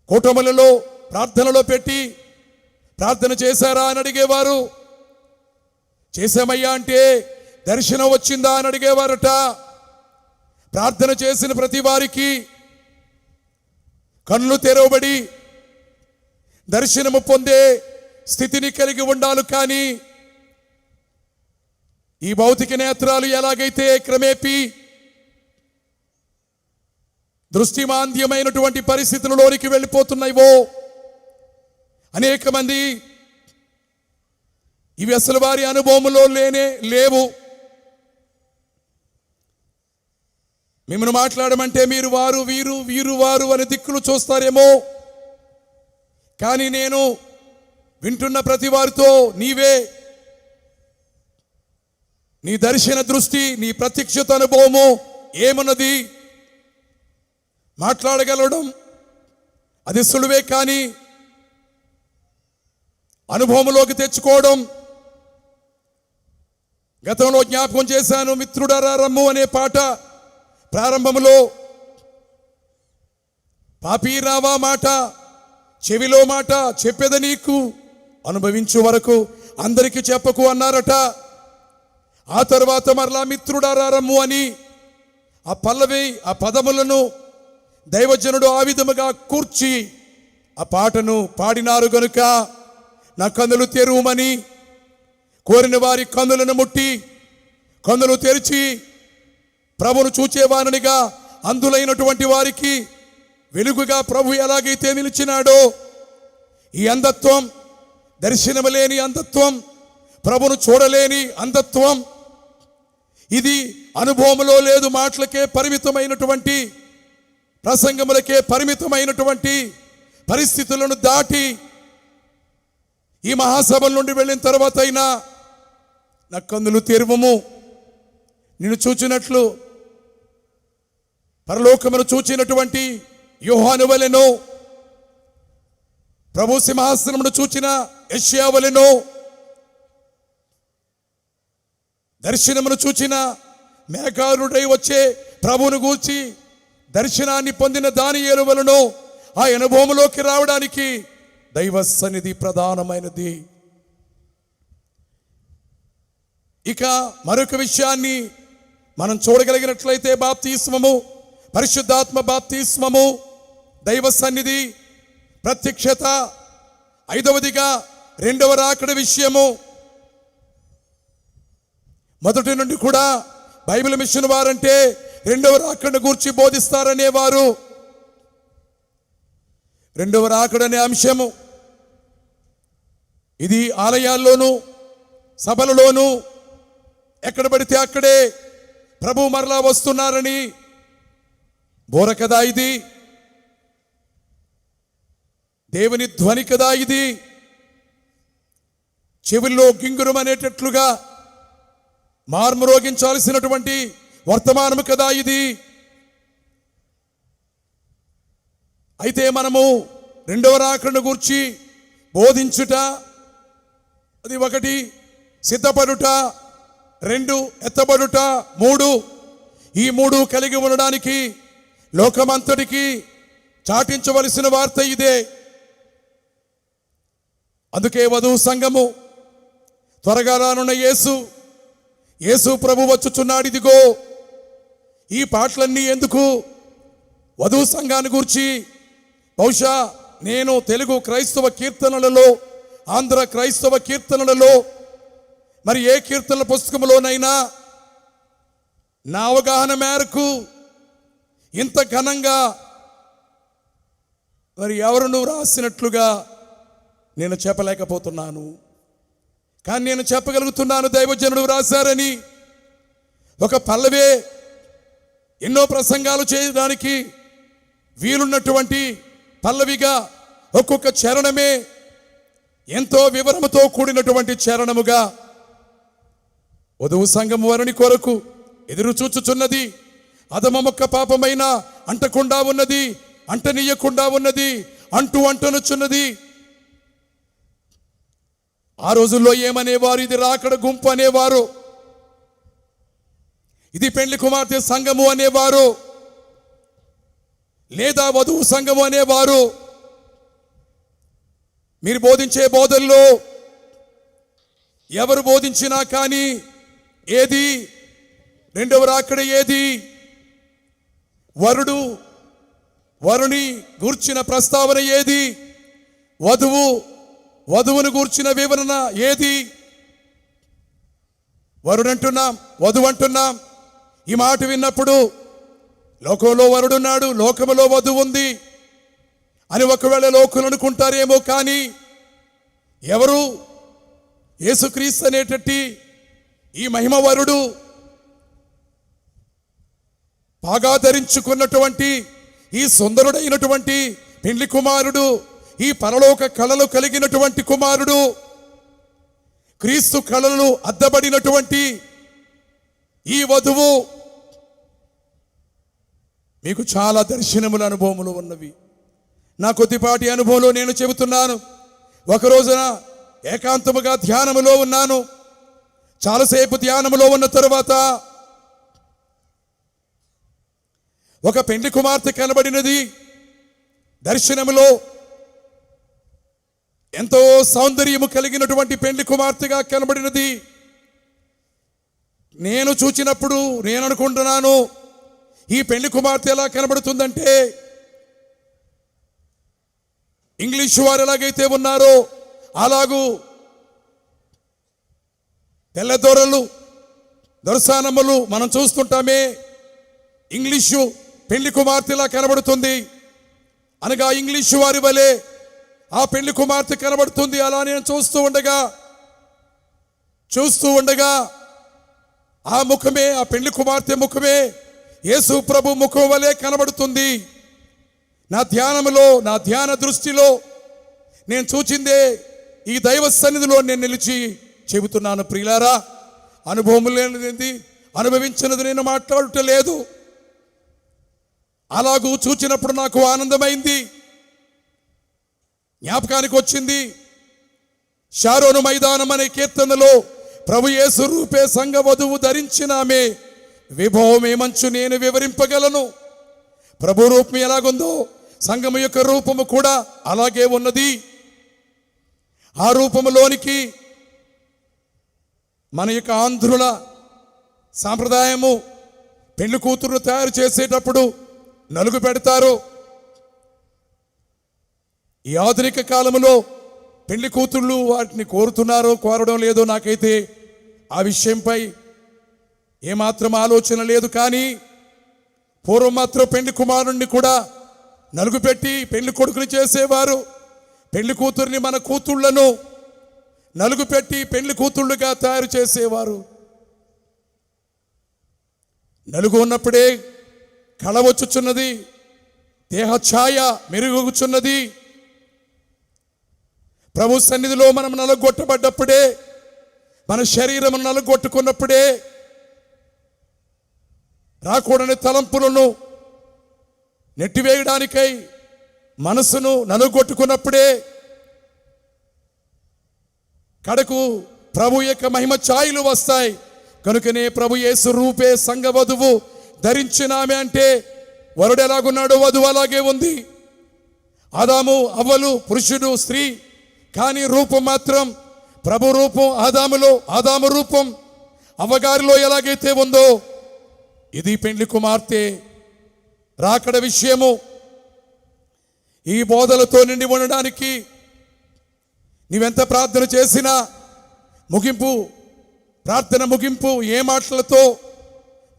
కూటములలో ప్రార్థనలో పెట్టి ప్రార్థన చేశారా అని అడిగేవారు. చేశామయ్యా అంటే దర్శనం వచ్చిందా అని అడిగేవారట. ప్రార్థన చేసిన ప్రతి వారికి కళ్ళు తెరవబడి దర్శనము పొందే స్థితిని కలిగి ఉండాలి. కానీ ఈ భౌతిక నేత్రాలు ఎలాగైతే క్రమేపీ దృష్టిమాంద్యమైనటువంటి పరిస్థితులలోనికి వెళ్ళిపోతున్నాయో, అనేక మంది ఇవి అసలు వారి అనుభవంలో లేవు. మిమ్మల్ని మాట్లాడమంటే మీరు వారు, వీరు, వీరు, వారు అని దిక్కులు చూస్తారేమో, కానీ నేను వింటున్న ప్రతి వారితో నీవే, నీ దర్శన దృష్టి, నీ ప్రత్యక్షత అనుభవము ఏమున్నది? మాట్లాడగలడం అది సులువే, కానీ అనుభవంలోకి తెచ్చుకోవడం. గతంలో జ్ఞాపకం చేశాను, మిత్రుడారా రమ్ము అనే పాట ప్రారంభంలో పాపీ రావా మాట, చెవిలో మాట చెప్పేద నీకు, అనుభవించు వరకు అందరికీ చెప్పకు అన్నారట. ఆ తర్వాత మరలా మిత్రుడారా రమ్ము అని ఆ పల్లవి, ఆ పదములను దైవజనుడు ఆ విధముగా కూర్చి ఆ పాటను పాడినారు గనుక నా కన్నులు తెరువమని కోరిన వారి కన్నులను ముట్టి కన్నులు తెరిచి ప్రభును చూచేవానిగా అందులైనటువంటి వారికి వెలుగుగా ప్రభు ఎలాగైతే నిలిచినాడో, ఈ అంధత్వం, దర్శనము లేని అంధత్వం, ప్రభును చూడలేని అంధత్వం, ఇది అనుభవంలో లేదు, మాటలకే పరిమితమైనటువంటి, ప్రసంగములకే పరిమితమైనటువంటి పరిస్థితులను దాటి ఈ మహాసభల నుండి వెళ్ళిన తర్వాత అయినా నా కన్నులు తెరువము, నిన్ను చూచినట్లు పరలోకమును చూచినటువంటి యోహాను వలెనో, ప్రభు సింహాసనమును చూచిన యెషయా వలెనో, దర్శనమును చూచిన మేఘారుడై వచ్చే ప్రభువును గూర్చి దర్శనాన్ని పొందిన దానియేలు వలెనో ఆ అనుభవంలోకి రావడానికి దైవ సన్నిధి ప్రధానమైనది. ఇక మరొక విషయాన్ని మనం చూడగలిగినట్లయితే బాప్తిస్మము, పరిశుద్ధాత్మ బాప్తిస్మము, దైవ సన్నిధి, ప్రత్యక్షత, ఐదవదిగా రెండవ రాకడ విషయము. మొదటి నుండి కూడా బైబిల్ మిషన్ వారంటే రెండవ రాకడను గూర్చి బోధిస్తారనేవారు. రెండవ రాకడనే అంశము ఇది ఆలయాల్లోనూ సభలలోనూ ఎక్కడ పడితే అక్కడే ప్రభు మరలా వస్తున్నారని బోర కదా ఇది, దేవుని ధ్వని కదా ఇది, చెవుల్లో గింగురమనేటట్లుగా మార్మరోగించాల్సినటువంటి వర్తమానము కదా ఇది. అయితే మనము రెండవ రాకడను గూర్చి బోధించుట, అది ఒకటి; సిద్ధపడుట, రెండు; ఎత్తబడుట, మూడు. ఈ మూడు కలిగి ఉండడానికి లోకమంతటికి చాటించవలసిన వార్త ఇదే. అందుకే వధువు సంఘము త్వరగా రానున్న యేసు ప్రభు వచ్చుచున్నాడు. ఇదిగో ఈ పాటలన్నీ ఎందుకు? వధువు సంఘాన్ని గూర్చి బహుశా నేను తెలుగు క్రైస్తవ కీర్తనలలో, ఆంధ్ర క్రైస్తవ కీర్తనలలో, మరి ఏ కీర్తనల పుస్తకంలోనైనా నా అవగాహన మేరకు ఇంత ఘనంగా మరి ఎవరు రాసినట్లుగా నేను చెప్పలేకపోతున్నాను. కానీ నేను చెప్పగలుగుతున్నాను, దైవజనుడు రాశారని. ఒక పల్లవే ఎన్నో ప్రసంగాలు చేయడానికి వీలున్నటువంటి పల్లవిగా, ఒక్కొక్క చరణమే ఎంతో వివరముతో కూడినటువంటి చరణముగా వధువు సంఘం వరుని కొరకు ఎదురు చూచుచున్నది. అధమ మొక్క పాపమైన అంటకుండా ఉన్నది, అంటనీయకుండా ఉన్నది, అంటనుచున్నది. ఆ రోజుల్లో ఏమనేవారు? ఇది రాకడ గుంపు అనేవారు, ఇది పెళ్లి కుమార్తె సంఘము అనేవారు, లేదా వధువు సంఘము అనేవారు. మీరు బోధించే బోధల్లో ఎవరు బోధించినా కానీ ఏది రెండవ రాకడ ఏది? వరుని గూర్చిన ప్రస్తావన ఏది? వధువును గూర్చిన వివరణ ఏది? వరుడంటున్నాం, వధువు అంటున్నాం. ఈ మాట విన్నప్పుడు లోకంలో వరుడున్నాడు, లోకములో వధువు ఉంది అని ఒకవేళ లోకులు అనుకుంటారేమో. కానీ ఎవరు? యేసుక్రీస్తు అనేటట్టి ఈ మహిమ వరుడు, బాగా ధరించుకున్నటువంటి ఈ సుందరుడైనటువంటి పెండ్లి కుమారుడు, ఈ పరలోక కళలు కలిగినటువంటి కుమారుడు, క్రీస్తు కళలు అద్దబడినటువంటి ఈ వధువు. మీకు చాలా దర్శనముల అనుభవములు ఉన్నవి. నా కొద్దిపాటి అనుభవంలో నేను చెబుతున్నాను. ఒక రోజున ఏకాంతముగా ధ్యానములో ఉన్నాను. చాలాసేపు ధ్యానములో ఉన్న తరువాత ఒక పెండ్లి కుమార్తె కనబడినది. దర్శనములో ఎంతో సౌందర్యము కలిగినటువంటి పెండ్లి కుమార్తెగా కనబడినది. నేను చూచినప్పుడు నేను అనుకుంటున్నాను, ఈ పెండ్లి కుమార్తె ఎలా కనబడుతుందంటే, ఇంగ్లీషు వారు ఎలాగైతే ఉన్నారో అలాగూ తెల్లదొరలు, దొరసానమ్మలు మనం చూస్తుంటామే, ఇంగ్లీషు పెళ్లి కుమార్తెలా కనబడుతుంది. అనగా ఇంగ్లీషు వారి వలె ఆ పెళ్లి కుమార్తె కనబడుతుంది. అలా నేను చూస్తూ ఉండగా ఆ ముఖమే, ఆ పెళ్లి కుమార్తె ముఖమే యేసు ప్రభు ముఖం వలె కనబడుతుంది. నా ధ్యానములో, నా ధ్యాన దృష్టిలో నేను చూచిందే ఈ దైవ సన్నిధిలో నేను నిలిచి చెబుతున్నాను. ప్రియులారా, అనుభవం లేనిది, అనుభవించినది నేను మాట్లాడటలేదు. అలాగూ చూచినప్పుడు నాకు ఆనందమైంది. జ్ఞాపకానికి వచ్చింది షారోను మైదానం అనే కీర్తనలో ప్రభు యేసు రూపే సంఘ వధువు ధరించిన ఆమె విభవమేమంచు నేను వివరింపగలను. ప్రభు రూపం ఎలాగుందో సంఘము యొక్క రూపము కూడా అలాగే ఉన్నది. ఆ రూపములోనికి మన యొక్క ఆంధ్రుల సాంప్రదాయము, పెళ్లి కూతురును తయారు చేసేటప్పుడు నలుగు పెడతారు. ఈ ఆధునిక కాలంలో పెళ్లి కూతుళ్ళు వాటిని కోరుతున్నారో కోరడం లేదో నాకైతే ఆ విషయంపై ఏమాత్రం ఆలోచన లేదు. కానీ పూర్వం మాత్రం పెళ్లి కుమారుణ్ణి కూడా నలుగు పెట్టి పెళ్లి కొడుకుని చేసేవారు. పెళ్లి కూతురిని, మన కూతుళ్లను నలుగు పెట్టి పెళ్లి కూతుళ్ళుగా తయారు చేసేవారు. నలుగు ఉన్నప్పుడే కళ వచ్చుచున్నది, దేహ ఛాయ మెరుగుచున్నది. ప్రభు సన్నిధిలో మనం నలుగొట్టబడ్డప్పుడే, మన శరీరం నలుగొట్టుకున్నప్పుడే, రాకూడని తలంపులను నెట్టివేయడానికై మనసును నలుగొట్టుకున్నప్పుడే కడకు ప్రభు యొక్క మహిమ ఛాయలు వస్తాయి. కనుకనే ప్రభు యేసు రూపే సంఘ వధువు ధరించిన ఆమె అంటే వరుడు ఎలాగున్నాడో వధువు అలాగే ఉంది. ఆదాము అవ్వలు పురుషుడు స్త్రీ, కానీ రూపం మాత్రం ప్రభు రూపం ఆదాము రూపం అవ్వగారిలో ఎలాగైతే ఉందో, ఇది పెండ్లి కుమార్తె రాకడ విషయము. ఈ బోధలతో నిండి ఉండడానికి నీవెంత ప్రార్థన చేసినా ప్రార్థన ముగింపు ఏ మాటలతో?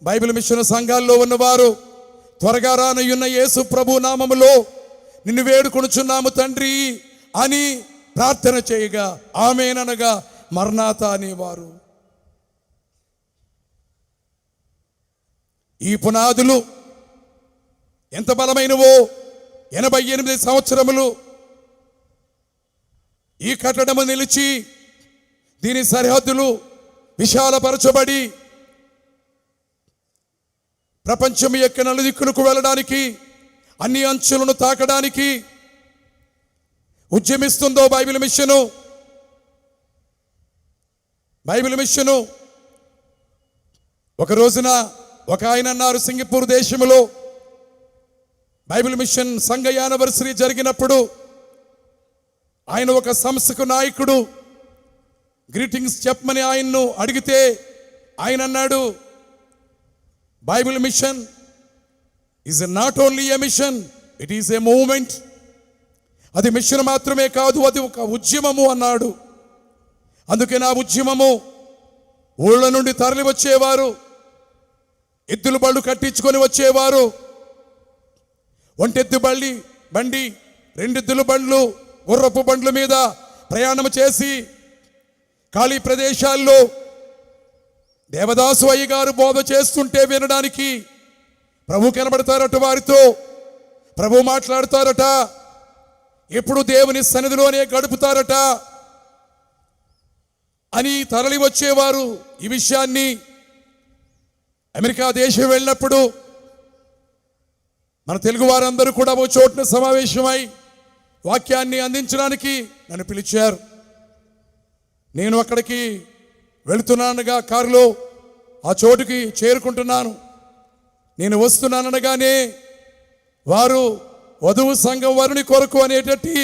బైబిల్ మిషన్ సంఘాల్లో ఉన్నవారు త్వరగా రానయ్యున్న యేసు ప్రభు నామములో నిన్ను వేడుకొనుచున్నాము తండ్రి అని ప్రార్థన చేయగా ఆమేననగా మర్నాథ అనేవారు. ఈ పునాదులు ఎంత బలమైనవో! 88 సంవత్సరములు ఈ కట్టడము నిలిచి, దీని సరిహద్దులు విశాలపరచబడి ప్రపంచం యొక్క నలుదిక్కులకు వెళ్ళడానికి, అన్ని అంచులను తాకడానికి ఉద్యమిస్తుందో బైబిల్ మిషను. ఒక రోజున ఒక ఆయన అన్నారు, సింగపూర్ దేశంలో బైబిల్ మిషన్ సంఘ యానివర్సరీ జరిగినప్పుడు ఆయన ఒక సంస్థకు నాయకుడు గ్రీటింగ్స్ చెప్పమని ఆయన్ను అడిగితే ఆయన అన్నాడు, Bible mission is not only a mission, it is a movement. అది మిషన్ మాత్రమే కాదు, అది ఒక ఉద్యమము అన్నాడు. అందుకే నా ఉద్యమము ఊళ్ళ నుండి తరలి వచ్చేవారు, ఎద్దుల బళ్ళు కట్టించుకొని వచ్చేవారు, ఒంటెద్దు బండి 2 ఎద్దుల బండ్లు గుర్రపు బండ్ల మీద ప్రయాణం చేసి ఖాళీ ప్రదేశాల్లో దేవదాసు అయ్య గారు బోధ చేస్తుంటే వినడానికి ప్రభు కనబడతారట, వారితో ప్రభు మాట్లాడతారట, ఎప్పుడు దేవుని సన్నిధిలోనే గడుపుతారట అని తరలి వచ్చేవారు. ఈ విషయాన్ని అమెరికా దేశం వెళ్ళినప్పుడు మన తెలుగు వారందరూ కూడా ఓ చోటున సమావేశమై వాక్యాన్ని అందించడానికి నన్ను పిలిచారు. నేను అక్కడికి వెళుతున్నానుగా కారులో ఆ చోటుకి చేరుకుంటున్నాను. నేను వస్తున్నాననగానే వారు వధువు సంఘం వరుని కొరకు అనేటట్టి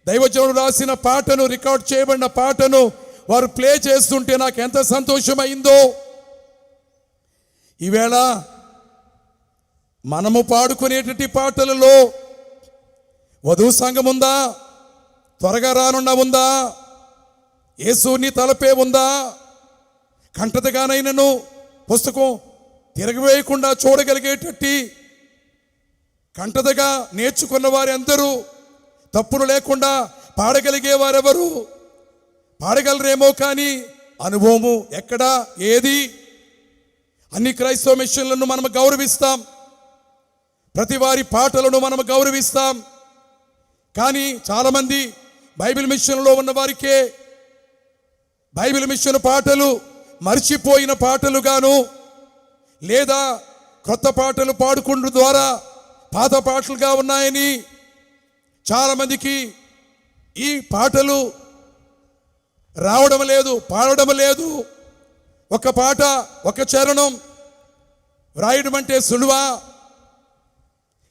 దైవజనుడు రాసిన పాటను, రికార్డ్ చేయబడిన పాటను వారు ప్లే చేస్తుంటే నాకు ఎంత సంతోషమైందో. ఈవేళ మనము పాడుకునేటట్టి పాటలలో వధువు సంఘం ఉందా? త్వరగా రానున్న ఉందా? యేసుని తలపే ఉందా? కంటతగానైనను పుస్తకం తిరగవేయకుండా చూడగలిగేటట్టి కంటతగా నేర్చుకున్న వారి అందరూ తప్పులు లేకుండా పాడగలిగే వారెవరు? పాడగలరేమో కానీ అనుభవము ఎక్కడా? ఏది? అన్ని క్రైస్తవ మిషన్లను మనం గౌరవిస్తాం, ప్రతి వారి పాటలను మనం గౌరవిస్తాం. కానీ చాలామంది బైబిల్ మిషన్లో ఉన్న వారికే బైబిల్ మిషన్ పాటలు మర్చిపోయిన పాటలుగాను, లేదా కొత్త పాటలు పాడుకుంటు ద్వారా పాత పాటలుగా ఉన్నాయని చాలామందికి ఈ పాటలు రావడం లేదు, పాడడం లేదు. ఒక పాట, ఒక చరణం వ్రాయడం అంటే సులువా?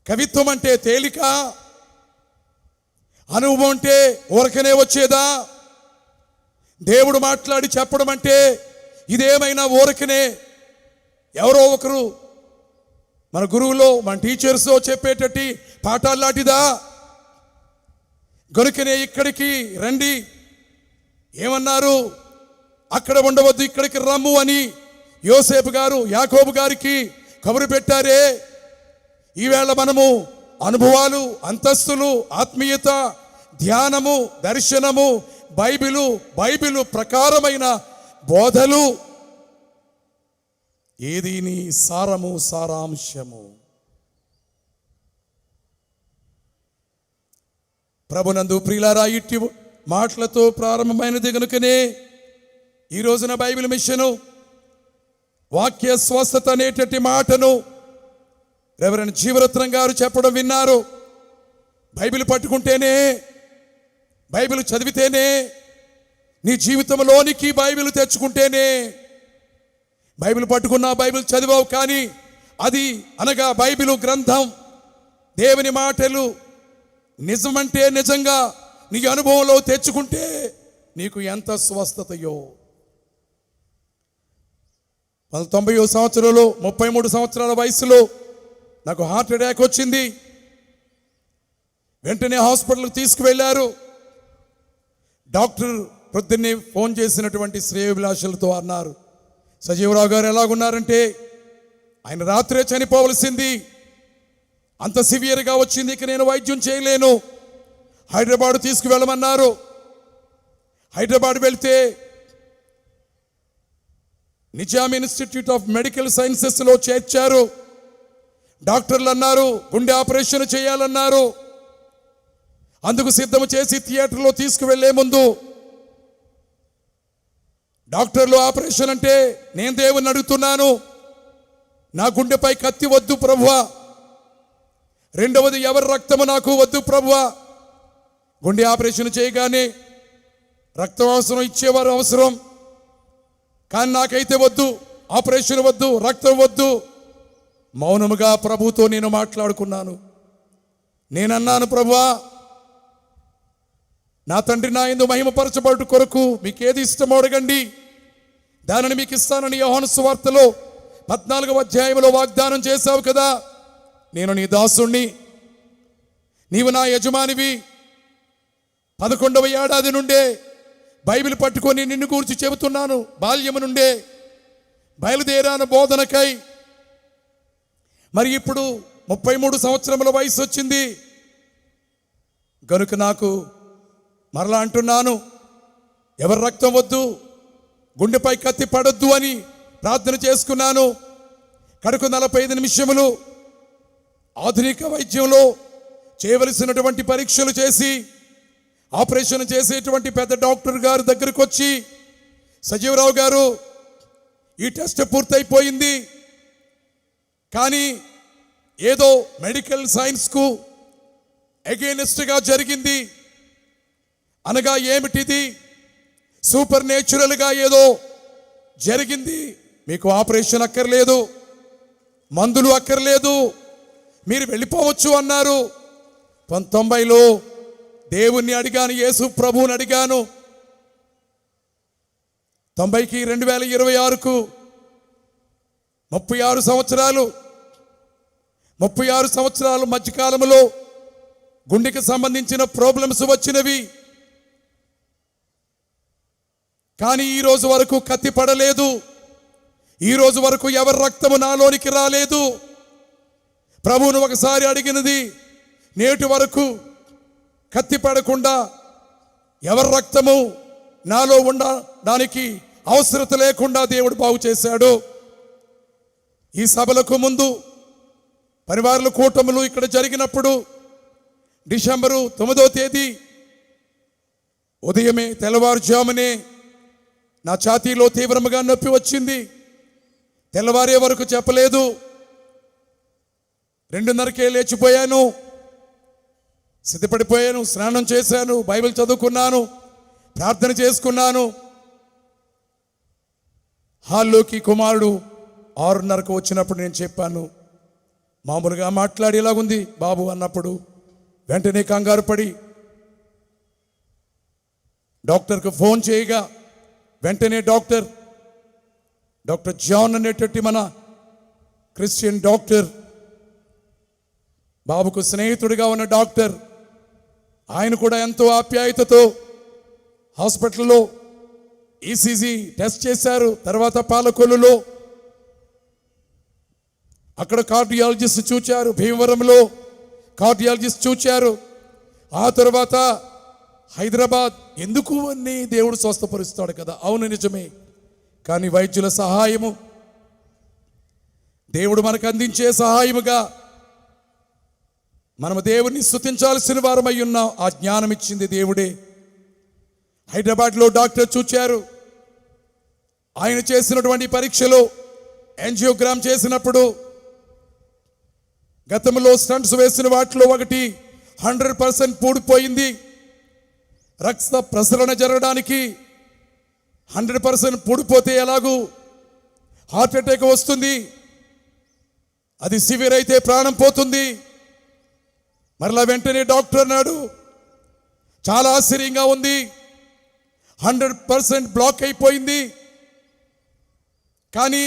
కవిత్వం అంటే తేలిక? అనుభవం అంటే ఊరకనే వచ్చేదా? దేవుడు మాట్లాడి చెప్పడం అంటే ఇదేమైనా ఊరకనే ఎవరో ఒకరు మన గురువులో, మన టీచర్స్తో చెప్పేటట్టి పాఠాలు లాంటిదా? గనుకనే ఇక్కడికి రండి ఏమన్నారు? అక్కడ ఉండవద్దు, ఇక్కడికి రమ్ము అని యోసేపు గారు యాకోబు గారికి కబురు పెట్టారే. ఈవేళ మనము అనుభవాలు, అంతస్తులు, ఆత్మీయత, ధ్యానము, దర్శనము, బైబిలు ప్రకారమైన బోధలు, ఏది నీ సారాంశము. ప్రభునందు ప్రియులారా, ఇట్టి మాటలతో ప్రారంభమైనది కనుకనే ఈ రోజున బైబిల్ మిషను వాక్య స్వస్థత అనేటటువంటి మాటను రెవరెండ్ జీవరత్నం గారు చెప్పడం విన్నారు. బైబిల్ పట్టుకుంటేనే, బైబిల్ చదివితేనే, నీ జీవితంలోనికి బైబిల్ తెచ్చుకుంటేనే, బైబిల్ పట్టుకున్నా బైబిల్ చదివావు కానీ అది అనగా బైబిల్ గ్రంథం, దేవుని మాటలు నిజమంటే నిజంగా నీ అనుభవంలో తెచ్చుకుంటే నీకు ఎంత స్వస్థతయో. 90వ సంవత్సరంలో 33 సంవత్సరాల వయసులో నాకు హార్ట్ అటాక్ వచ్చింది. వెంటనే హాస్పిటల్కి తీసుకువెళ్ళారు. డాక్టర్ ప్రొద్దున్నే ఫోన్ చేసినటువంటి శ్రేయోభిలాషులతో అన్నారు, సజీవరావు గారు ఎలాగున్నారంటే ఆయన రాత్రే చనిపోవలసింది, అంత సివియర్గా వచ్చింది, ఇక నేను వైద్యం చేయలేను, హైదరాబాద్ తీసుకువెళ్ళమన్నారు. హైదరాబాద్ వెళ్తే నిజాం ఇన్స్టిట్యూట్ ఆఫ్ మెడికల్ సైన్సెస్లో చేర్చారు. డాక్టర్లు అన్నారు గుండె ఆపరేషన్ చేయాలన్నారు. అందుకు సిద్ధం చేసి థియేటర్లో తీసుకువెళ్లే ముందు డాక్టర్లు ఆపరేషన్ అంటే నేను దేవుని అడుగుతున్నాను, నా గుండెపై కత్తి వద్దు ప్రభువా, రెండవది ఎవరి రక్తము నాకు వద్దు ప్రభువా. గుండె ఆపరేషన్ చేయగానే రక్తం అవసరం, ఇచ్చేవారు అవసరం, కానీ నాకైతే వద్దు, ఆపరేషన్ వద్దు, రక్తం వద్దు. మౌనముగా ప్రభుతో నేను మాట్లాడుకున్నాను. నేనన్నాను, ప్రభువా నా తండ్రి నా యందు మహిమపరచబడు కొరకు మీకు ఏది ఇష్టమో అడగండి, దానిని మీకు ఇస్తానని యోహాను సువార్తలో 14వ అధ్యాయంలో వాగ్దానం చేశావు కదా. నేను నీ దాసుణ్ణి, నీవు నా యజమానివి. 11వ ఏడాది నుండే బైబిల్ పట్టుకొని నిన్ను గురించి చెబుతున్నాను. బాల్యము నుండే బయలుదేరాను బోధనకై. మరి ఇప్పుడు 33 సంవత్సరముల వయసు వచ్చింది గనుక నాకు మరలా అంటున్నాను, ఎవరి రక్తం వద్దు, గుండెపై కత్తి పడొద్దు అని ప్రార్థన చేసుకున్నాను. కడుకు 45 నిమిషములు ఆధునిక వైద్యంలో చేయవలసినటువంటి పరీక్షలు చేసి ఆపరేషన్ చేసేటువంటి పెద్ద డాక్టర్ గారు దగ్గరకు వచ్చి, సజీవరావు గారు ఈ టెస్ట్ పూర్తయిపోయింది, కానీ ఏదో మెడికల్ సైన్స్కు అగైనెస్ట్గా జరిగింది. అనగా ఏమిటిది? సూపర్ నేచురల్గా ఏదో జరిగింది. మీకు ఆపరేషన్ అక్కర్లేదు, మందులు అక్కర్లేదు, మీరు వెళ్ళిపోవచ్చు అన్నారు. 1990లో దేవుణ్ణి అడిగాను, యేసు ప్రభువుని అడిగాను. 90కి 2026కు 36 సంవత్సరాలు 36 సంవత్సరాలు మధ్యకాలంలో గుండెకి సంబంధించిన ప్రాబ్లమ్స్ వచ్చినవి. కానీ ఈ రోజు వరకు కత్తి పడలేదు. ఈ రోజు వరకు ఎవరి రక్తము నాలోనికి రాలేదు. ప్రభువును ఒకసారి అడిగినది, నేటి వరకు కత్తి పడకుండా ఎవరి రక్తము నాలో ఉండడానికి అవసరత లేకుండా దేవుడు బాగు చేశాడు. ఈ సభలకు ముందు పరివారుల కూటములు ఇక్కడ జరిగినప్పుడు డిసెంబరు 9వ తేదీ ఉదయమే తెల్లవారుజామునే నా ఛాతీలో తీవ్రముగా నొప్పి వచ్చింది. తెల్లవారే వరకు చెప్పలేదు. 2:30కే లేచిపోయాను, సిద్ధపడిపోయాను, స్నానం చేశాను, బైబిల్ చదువుకున్నాను, ప్రార్థన చేసుకున్నాను. హాల్లోకి కుమారుడు 6:30కు వచ్చినప్పుడు నేను చెప్పాను, మామూలుగా మాట్లాడి ఇలాగుంది బాబు అన్నప్పుడు వెంటనే కంగారు పడి డాక్టర్కు ఫోన్ చేయగా వెంటనే డాక్టర్ జాన్ అనేటట్టు మన క్రిస్టియన్ డాక్టర్, బాబుకు స్నేహితుడిగా ఉన్న డాక్టర్, ఆయన కూడా ఎంతో ఆప్యాయతతో హాస్పిటల్లో ఈసీజీ టెస్ట్ చేశారు. తర్వాత పాలకొల్లులో అక్కడ కార్డియాలజిస్ట్ చూచారు, భీమవరంలో కార్డియాలజిస్ట్ చూచారు. ఆ తర్వాత హైదరాబాద్ ఎందుకు అన్ని దేవుడు స్వస్థపరుస్తాడు కదా. అవును, నిజమే. కానీ వైద్యుల సహాయము, దేవుడు మనకు అందించే సహాయముగా మనము దేవుణ్ణి స్తుతించాల్సిన వారమై ఉన్నాం. ఆ జ్ఞానం ఇచ్చింది దేవుడే. హైదరాబాద్లో డాక్టర్ చూచారు. ఆయన చేసినటువంటి పరీక్షలో యాంజియోగ్రామ్ చేసినప్పుడు గతంలో స్టంట్స్ వేసిన వాటిలో ఒకటి 100% పూడిపోయింది. రక్త ప్రసరణ జరగడానికి 100% పూడిపోతే ఎలాగూ హార్ట్ అటాక్ వస్తుంది, అది సివియర్ అయితే ప్రాణం పోతుంది. మరలా వెంటనే డాక్టర్ అన్నాడు, చాలా ఆశ్చర్యంగా ఉంది, 100% బ్లాక్ అయిపోయింది. కానీ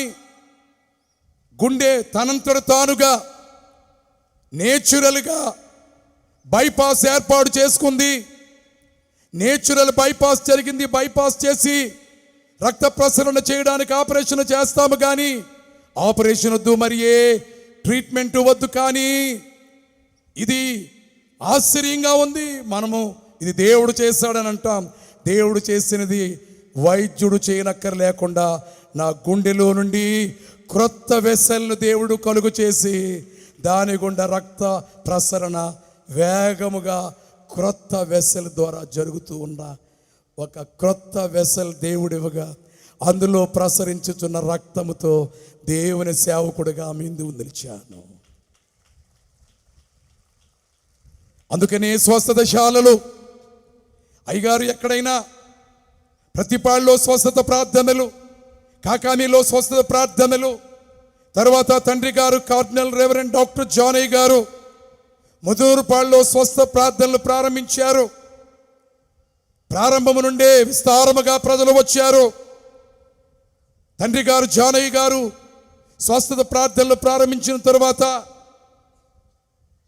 గుండె తనంతట తానుగా నేచురల్గా బైపాస్ ఏర్పాటు చేసుకుంది. నేచురల్ బైపాస్ జరిగింది. బైపాస్ చేసి రక్త ప్రసరణ చేయడానికి ఆపరేషన్ చేస్తాము, కానీ ఆపరేషన్ వద్దు, మరి ఏ ట్రీట్మెంట్ వద్దు. కానీ ఇది ఆశ్చర్యంగా ఉంది. మనము ఇది దేవుడు చేశాడని అంటాం. దేవుడు చేసినది వైద్యుడు చేయనక్కర్లేకుండా నా గుండెలో నుండి క్రొత్త వెసల్ను దేవుడు కలుగు చేసి దాని గుండా రక్త ప్రసరణ వేగముగా క్రొత్త వెసల్ ద్వారా జరుగుతూ ఉన్న ఒక క్రొత్త వెసల్ దేవుడివగా అందులో ప్రసరించుచున్న రక్తముతో దేవుని సేవకుడిగా ముందు నిలిచాను. అందుకనే స్వస్థతశాలలు అయ్యగారు ఎక్కడైనా ప్రతిపాడులో స్వస్థత ప్రార్థనలు, కాకానీలో స్వస్థత ప్రార్థనలు, తర్వాత తండ్రి గారు కార్డినల్ రెవరెండ్ డాక్టర్ జానయ్య గారు ముదూరుపాడులో స్వస్థ ప్రార్థనలు ప్రారంభించారు. ప్రారంభము నుండే విస్తారముగా ప్రజలు వచ్చారు. తండ్రి గారు జానయ్య గారు స్వస్థత ప్రార్థనలు ప్రారంభించిన తర్వాత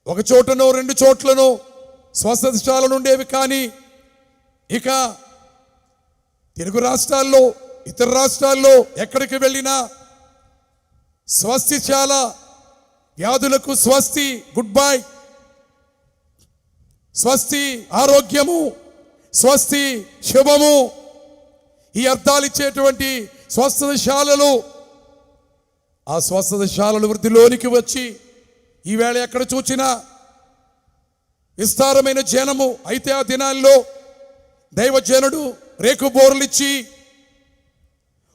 ఒక చోటనో 2 చోట్లనో స్వస్థతశాలలు ఉండేవి. కానీ ఇక తెలుగు రాష్ట్రాల్లో, ఇతర రాష్ట్రాల్లో ఎక్కడికి వెళ్ళినా స్వస్తిశాల, వ్యాధులకు స్వస్తి, గుడ్ బై, స్వస్తి ఆరోగ్యము, స్వస్తి శుభము, ఈ అర్థాలు ఇచ్చేటువంటి స్వస్థతశాలలు, ఆ స్వస్థతశాలలు వృద్ధిలోనికి వచ్చి ఈవేళ ఎక్కడ చూచినా విస్తారమైన జనము. అయితే ఆ దినాల్లో దైవజనుడు రేకు బోర్లిచ్చి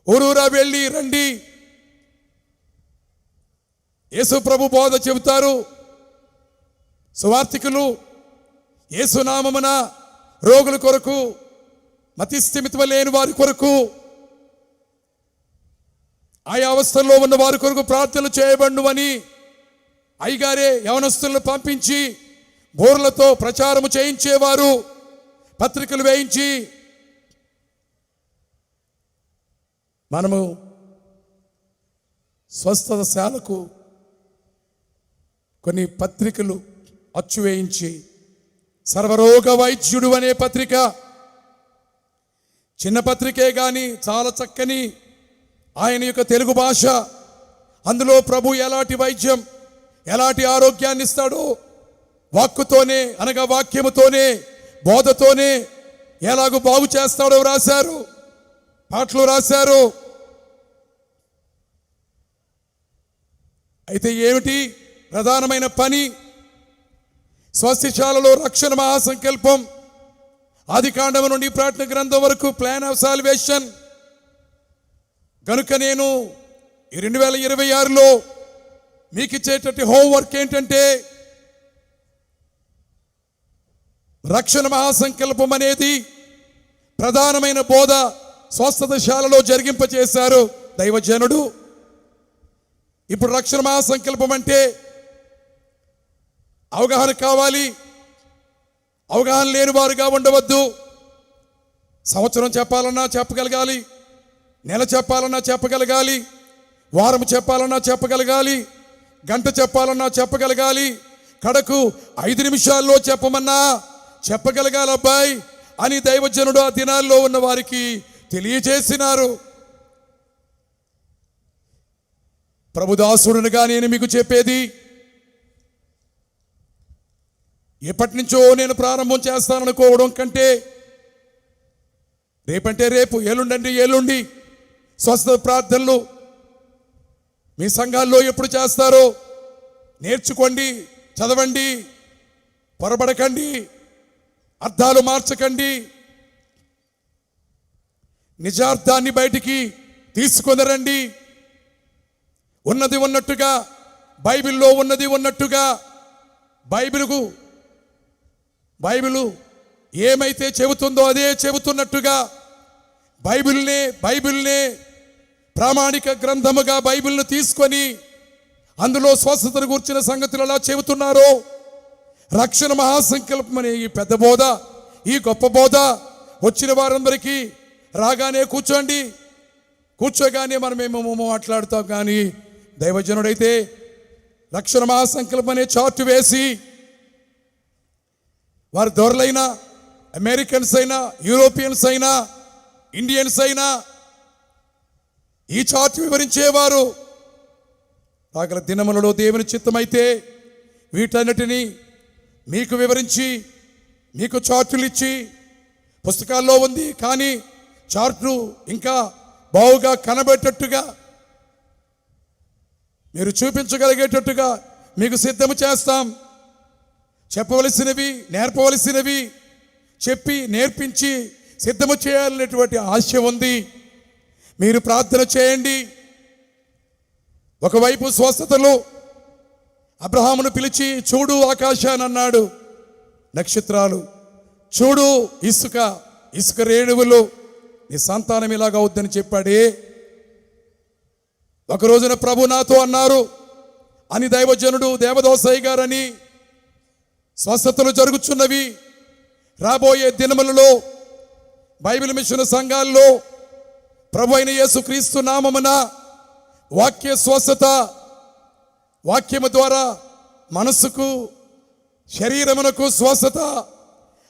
ఊరూరా వెళ్ళి రండి, యేసు ప్రభు బోధ చెబుతారు. సువార్తికులు యేసునామమున రోగుల కొరకు, మతిస్థిమితం లేని వారి కొరకు, ఆయా అవస్థల్లో ఉన్న వారి కొరకు ప్రార్థనలు చేయబడును అని అయ్యగారే యవనస్తులను పంపించి బోర్లతో ప్రచారము చేయించేవారు. పత్రికలు వేయించి మనము స్వస్థతశాలకు కొన్ని పత్రికలు అచ్చు వేయించి, సర్వరోగ వైద్యుడు అనే పత్రిక, చిన్న పత్రికే కానీ చాలా చక్కని ఆయన యొక్క తెలుగు భాష. అందులో ప్రభు ఎలాంటి వైద్యం, ఎలాంటి ఆరోగ్యాన్ని ఇస్తాడో వాక్కుతోనే, అనగా వాక్యముతోనే, బోధతోనే ఎలాగో బాగు చేస్తాడో రాశారు, పాటలు రాశారు. అయితే ఏమిటి ప్రధానమైన పని? స్వస్తిశాలలో రక్షణ మహాసంకల్పం, ఆదికాండం నుండి ప్రకటన గ్రంథం వరకు ప్లాన్ ఆఫ్ సాల్వేషన్. కనుక నేను ఈ 2026లో మీకు ఇచ్చేటటువంటి హోంవర్క్ ఏంటంటే, రక్షణ మహాసంకల్పం అనేది ప్రధానమైన బోధ స్వస్థతశాలలో జరిగింపచేశారు దైవజనుడు. ఇప్పుడు రక్షణ మహాసంకల్పం అంటే అవగాహన కావాలి. అవగాహన లేని వారుగా ఉండవద్దు. సంవత్సరం చెప్పాలన్నా చెప్పగలగాలి, నెల చెప్పాలన్నా చెప్పగలగాలి, వారం చెప్పాలన్నా చెప్పగలగాలి, గంట చెప్పాలన్నా చెప్పగలగాలి, కడకు 5 నిమిషాల్లో చెప్పమన్నా చెప్పగలగాలి అబ్బాయి అని దైవజనుడు ఆ దినాల్లో ఉన్న వారికి తెలియజేసినారు. ప్రభుదాసుడునుగా నేను మీకు చెప్పేది, ఎప్పటి నుంచో నేను ప్రారంభం చేస్తాననుకోవడం కంటే రేపంటే రేపు, ఎల్లుండంటే ఎల్లుండి స్వస్థత ప్రార్థనలు మీ సంఘాల్లో ఎప్పుడు చేస్తారో నేర్చుకోండి, చదవండి, పొరబడకండి, అర్థాలు మార్చకండి, నిజార్థాన్ని బయటికి తీసుకొని రండి. ఉన్నది ఉన్నట్టుగా, బైబిల్లో ఉన్నది ఉన్నట్టుగా, బైబిలు ఏమైతే చెబుతుందో అదే చెబుతున్నట్టుగా బైబిల్నే ప్రామాణిక గ్రంథముగా బైబిల్ను తీసుకొని అందులో స్వస్థతను కూర్చిన సంగతులు ఎలా చెబుతున్నారో, రక్షణ మహాసంకల్పం అనే ఈ పెద్ద బోధ, ఈ గొప్ప బోధ వచ్చిన వారందరికీ రాగానే కూర్చోగానే మనమేమో మాట్లాడుతాం. కానీ దైవజనుడైతే రక్షణ మహాసంకల్పం అనే చార్టు వేసి వారు దొరలైనా, అమెరికన్స్ అయినా, యూరోపియన్స్ అయినా, ఇండియన్స్ అయినా ఈ చార్ట్ వివరించేవారు. రాగల దినములలో దేవుని చిత్తమైతే వీటన్నిటినీ మీకు వివరించి, మీకు చార్టులు ఇచ్చి, పుస్తకాల్లో ఉంది కానీ చార్టు ఇంకా బావుగా కనబెట్టేటట్టుగా, మీరు చూపించగలిగేటట్టుగా మీకు సిద్ధము చేస్తాం. చెప్పవలసినవి, నేర్పవలసినవి చెప్పి నేర్పించి సిద్ధము చేయాలనేటువంటి ఆశ ఉంది. మీరు ప్రార్థన చేయండి. ఒకవైపు స్వస్థతలు, అబ్రహామును పిలిచి చూడు ఆకాశాన్ని అన్నాడు, నక్షత్రాలు చూడు, ఇసుక రేణువులు, నీ సంతానం ఇలాగా అవుద్దని చెప్పాడే. ఒక రోజున ప్రభు నాతో అన్నారు అని దైవజనుడు దేవదోసయ్య గారని, స్వస్థతలు జరుగుతున్నవి. రాబోయే దినములలో బైబిల్ మిషన్ సంఘాల్లో ప్రభు అయిన యేసుక్రీస్తు నామమున వాక్య స్వస్థత, వాక్యము ద్వారా మనసుకు, శరీరమునకు స్వస్థత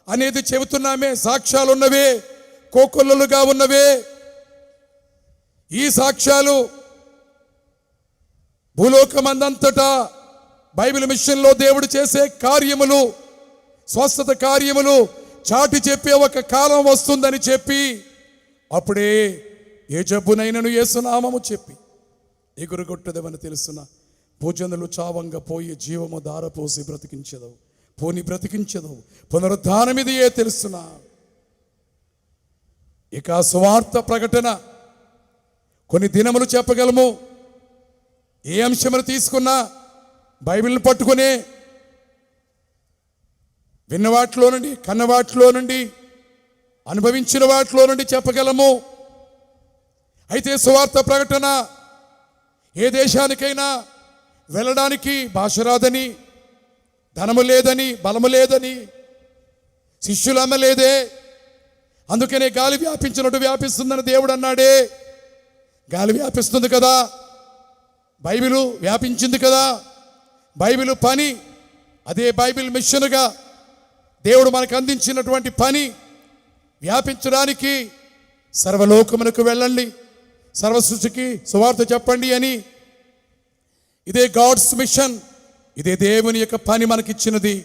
అనేది చెబుతున్నామే. సాక్ష్యాలు ఉన్నవే, కోకొల్లలుగా ఉన్నవే. ఈ సాక్ష్యాలు భూలోకమందంతటా బైబిల్ మిషన్లో దేవుడు చేసే కార్యములు, స్వస్థత కార్యములు చాటి చెప్పే ఒక కాలం వస్తుందని చెప్పి, అప్పుడే ఏ జబ్బునైనను యేసునామము చెప్పి ఎగురుగొట్టదమని తెలుసున్న భోజనులు చావంగా పోయి జీవము దారపోసి బ్రతికించదవు, పోని బ్రతికించదవు, పునరుద్ధానం ఇది ఏ తెలుసునా. ఇక సువార్త ప్రకటన కొన్ని దినములు చెప్పగలము. ఏ అంశమును తీసుకున్నా బైబిల్ని పట్టుకునే విన్న వాటిలో నుండి, కన్న వాటిలో నుండి, అనుభవించిన వాటిలో నుండి చెప్పగలము. అయితే సువార్త ప్రకటన ఏ దేశానికైనా వెళ్ళడానికి భాష రాదని, ధనము లేదని, బలము లేదని, శిష్యులు అమ్మలేదే, అందుకనే గాలి వ్యాపించినట్టు వ్యాపిస్తుందని దేవుడు అన్నాడే. గాలి వ్యాపిస్తుంది కదా, బైబిలు వ్యాపించింది కదా. బైబిలు పని, అదే బైబిల్ మిషన్గా దేవుడు మనకు అందించినటువంటి పని వ్యాపించడానికి సర్వలోకమునకు వెళ్ళండి, సర్వసృష్టికి సువార్త చెప్పండి అని. ఇదే గాడ్స్ మిషన్, ఇదే దేవుని యొక్క పని మనకిచ్చినది,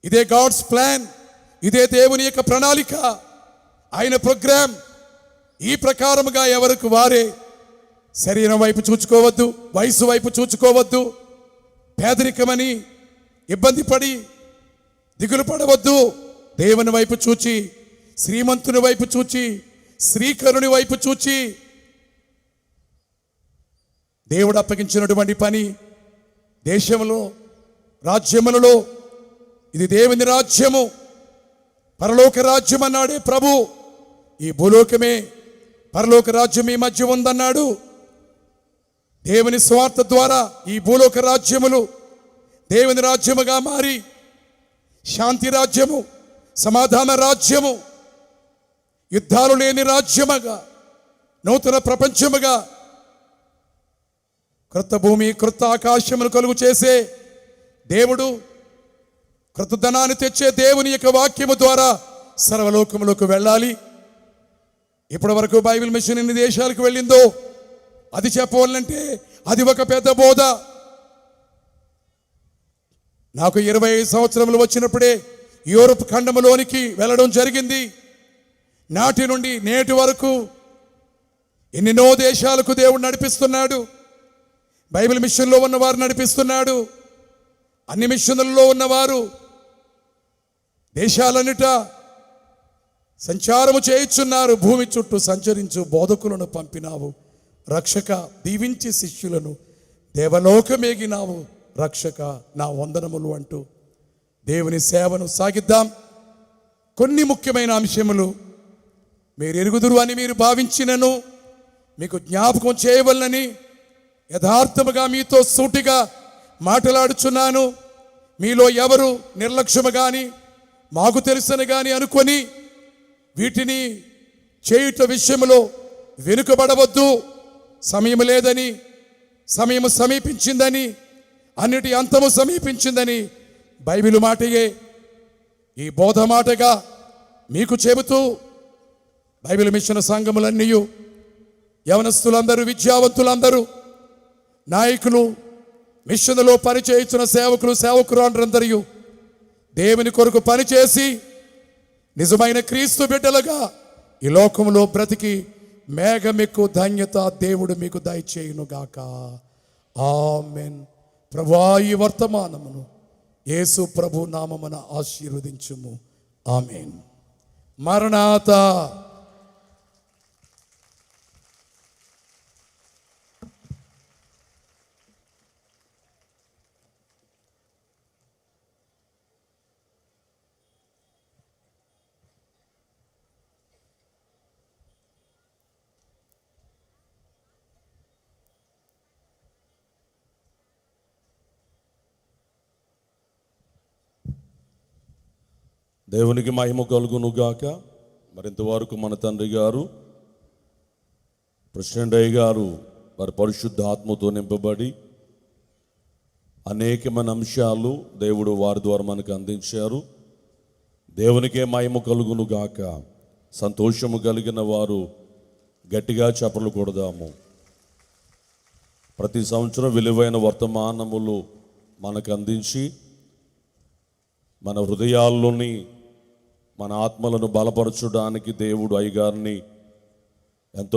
ఇదే గాడ్స్ ప్లాన్, ఇదే దేవుని యొక్క ప్రణాళిక, ఆయన ప్రోగ్రామ్. ఈ ప్రకారముగా ఎవరికి వారే శరీరం వైపు చూచుకోవద్దు, వయసు వైపు చూచుకోవద్దు, పేదరికమని ఇబ్బంది పడి దిగులు పడవద్దు. దేవుని వైపు చూచి, శ్రీమంతుని వైపు చూచి, శ్రీకరుని వైపు చూచి, దేవుడు అప్పగించినటువంటి పని దేశంలో, రాజ్యములలో ఇది దేవుని రాజ్యము, పరలోక రాజ్యం అన్నాడే ప్రభు. ఈ భూలోకమే పరలోక రాజ్యం ఈ మధ్య ఉందన్నాడు. దేవుని స్వార్థ ద్వారా ఈ భూలోక రాజ్యములు దేవుని రాజ్యముగా మారి శాంతి రాజ్యము, సమాధాన రాజ్యము, యుద్ధాలు లేని రాజ్యముగా, నూతన ప్రపంచముగా, క్రొత్త భూమి, క్రొత్త ఆకాశమును కలుగు చేసే దేవుడు, కృతధనాన్ని తెచ్చే దేవుని యొక్క వాక్యము ద్వారా సర్వలోకములకు వెళ్ళాలి. ఇప్పటి వరకు బైబిల్ మిషన్ ఎన్ని దేశాలకు వెళ్ళిందో అది చెప్పవాలంటే అది ఒక పెద్ద బోధ. నాకు 25 సంవత్సరములు వచ్చినప్పుడే యూరోప్ ఖండములోనికి వెళ్ళడం జరిగింది. నాటి నుండి నేటి వరకు ఎన్నెన్నో దేశాలకు దేవుడు నడిపిస్తున్నాడు. బైబిల్ మిషన్లో ఉన్నవారు నడిపిస్తున్నాడు. అన్ని మిషన్లలో ఉన్నవారు దేశాలన్నిట సంచారము చేయుచున్నారు. భూమి చుట్టూ సంచరించు బోధకులను పంపినావు రక్షక, దీవించి శిష్యులను దేవలోకమేగినావు రక్షక, నా వందనములు అంటూ దేవుని సేవను సాగిద్దాం. కొన్ని ముఖ్యమైన అంశములు మీరు ఎరుగుదురు అని మీరు భావించినను మీకు జ్ఞాపకం చేయవలనని యథార్థముగా మీతో సూటిగా మాట్లాడుచున్నాను. మీలో ఎవరు నిర్లక్ష్యము కానీ మాకు తెలుసని కానీ అనుకొని వీటిని చేయుట విషయంలో వెనుకబడవద్దు. సమయం లేదని, సమయం సమీపించిందని, అన్నిటి అంతము సమీపించిందని బైబిల్ మాటయే ఈ బోధ మాటగా మీకు చెబుతూ బైబిల్ మిషన్ సంఘములన్నీ, యవనస్తులందరూ, విద్యావంతులందరూ, నాయకులు, మిషన్లో పనిచేయుచున్న సేవకురాండ్రందరూ దేవుని కొరకు పనిచేసి నిజమైన క్రీస్తు బిడ్డలుగా ఈ లోకంలో బ్రతికి మేఘమెక్కు ధన్యత దేవుడు మీకు దయచేయునుగాక. ఆమేన్. ప్రభువా, ఈ వర్తమానమును యేసు ప్రభు నామమున ఆశీర్వదించుము. ఆమేన్. మరణాతా. దేవునికి మహిమ కలుగునుగాక. మరింతవరకు మన తండ్రి గారు ప్రెసిడెంట్ అయ్య గారు వారి పరిశుద్ధ ఆత్మతో నింపబడి అనేకమైన అంశాలు దేవుడు వారి ద్వారా మనకు అందించారు. దేవునికే మహిమ కలుగునుగాక. సంతోషము కలిగిన వారు గట్టిగా చప్పట్లు కొడదాము. ప్రతి సంవత్సరం విలువైన వర్తమానములు మనకు అందించి మన హృదయాల్లోని మన ఆత్మలను బలపరచడానికి దేవుడు అయ్యగారిని ఎంతో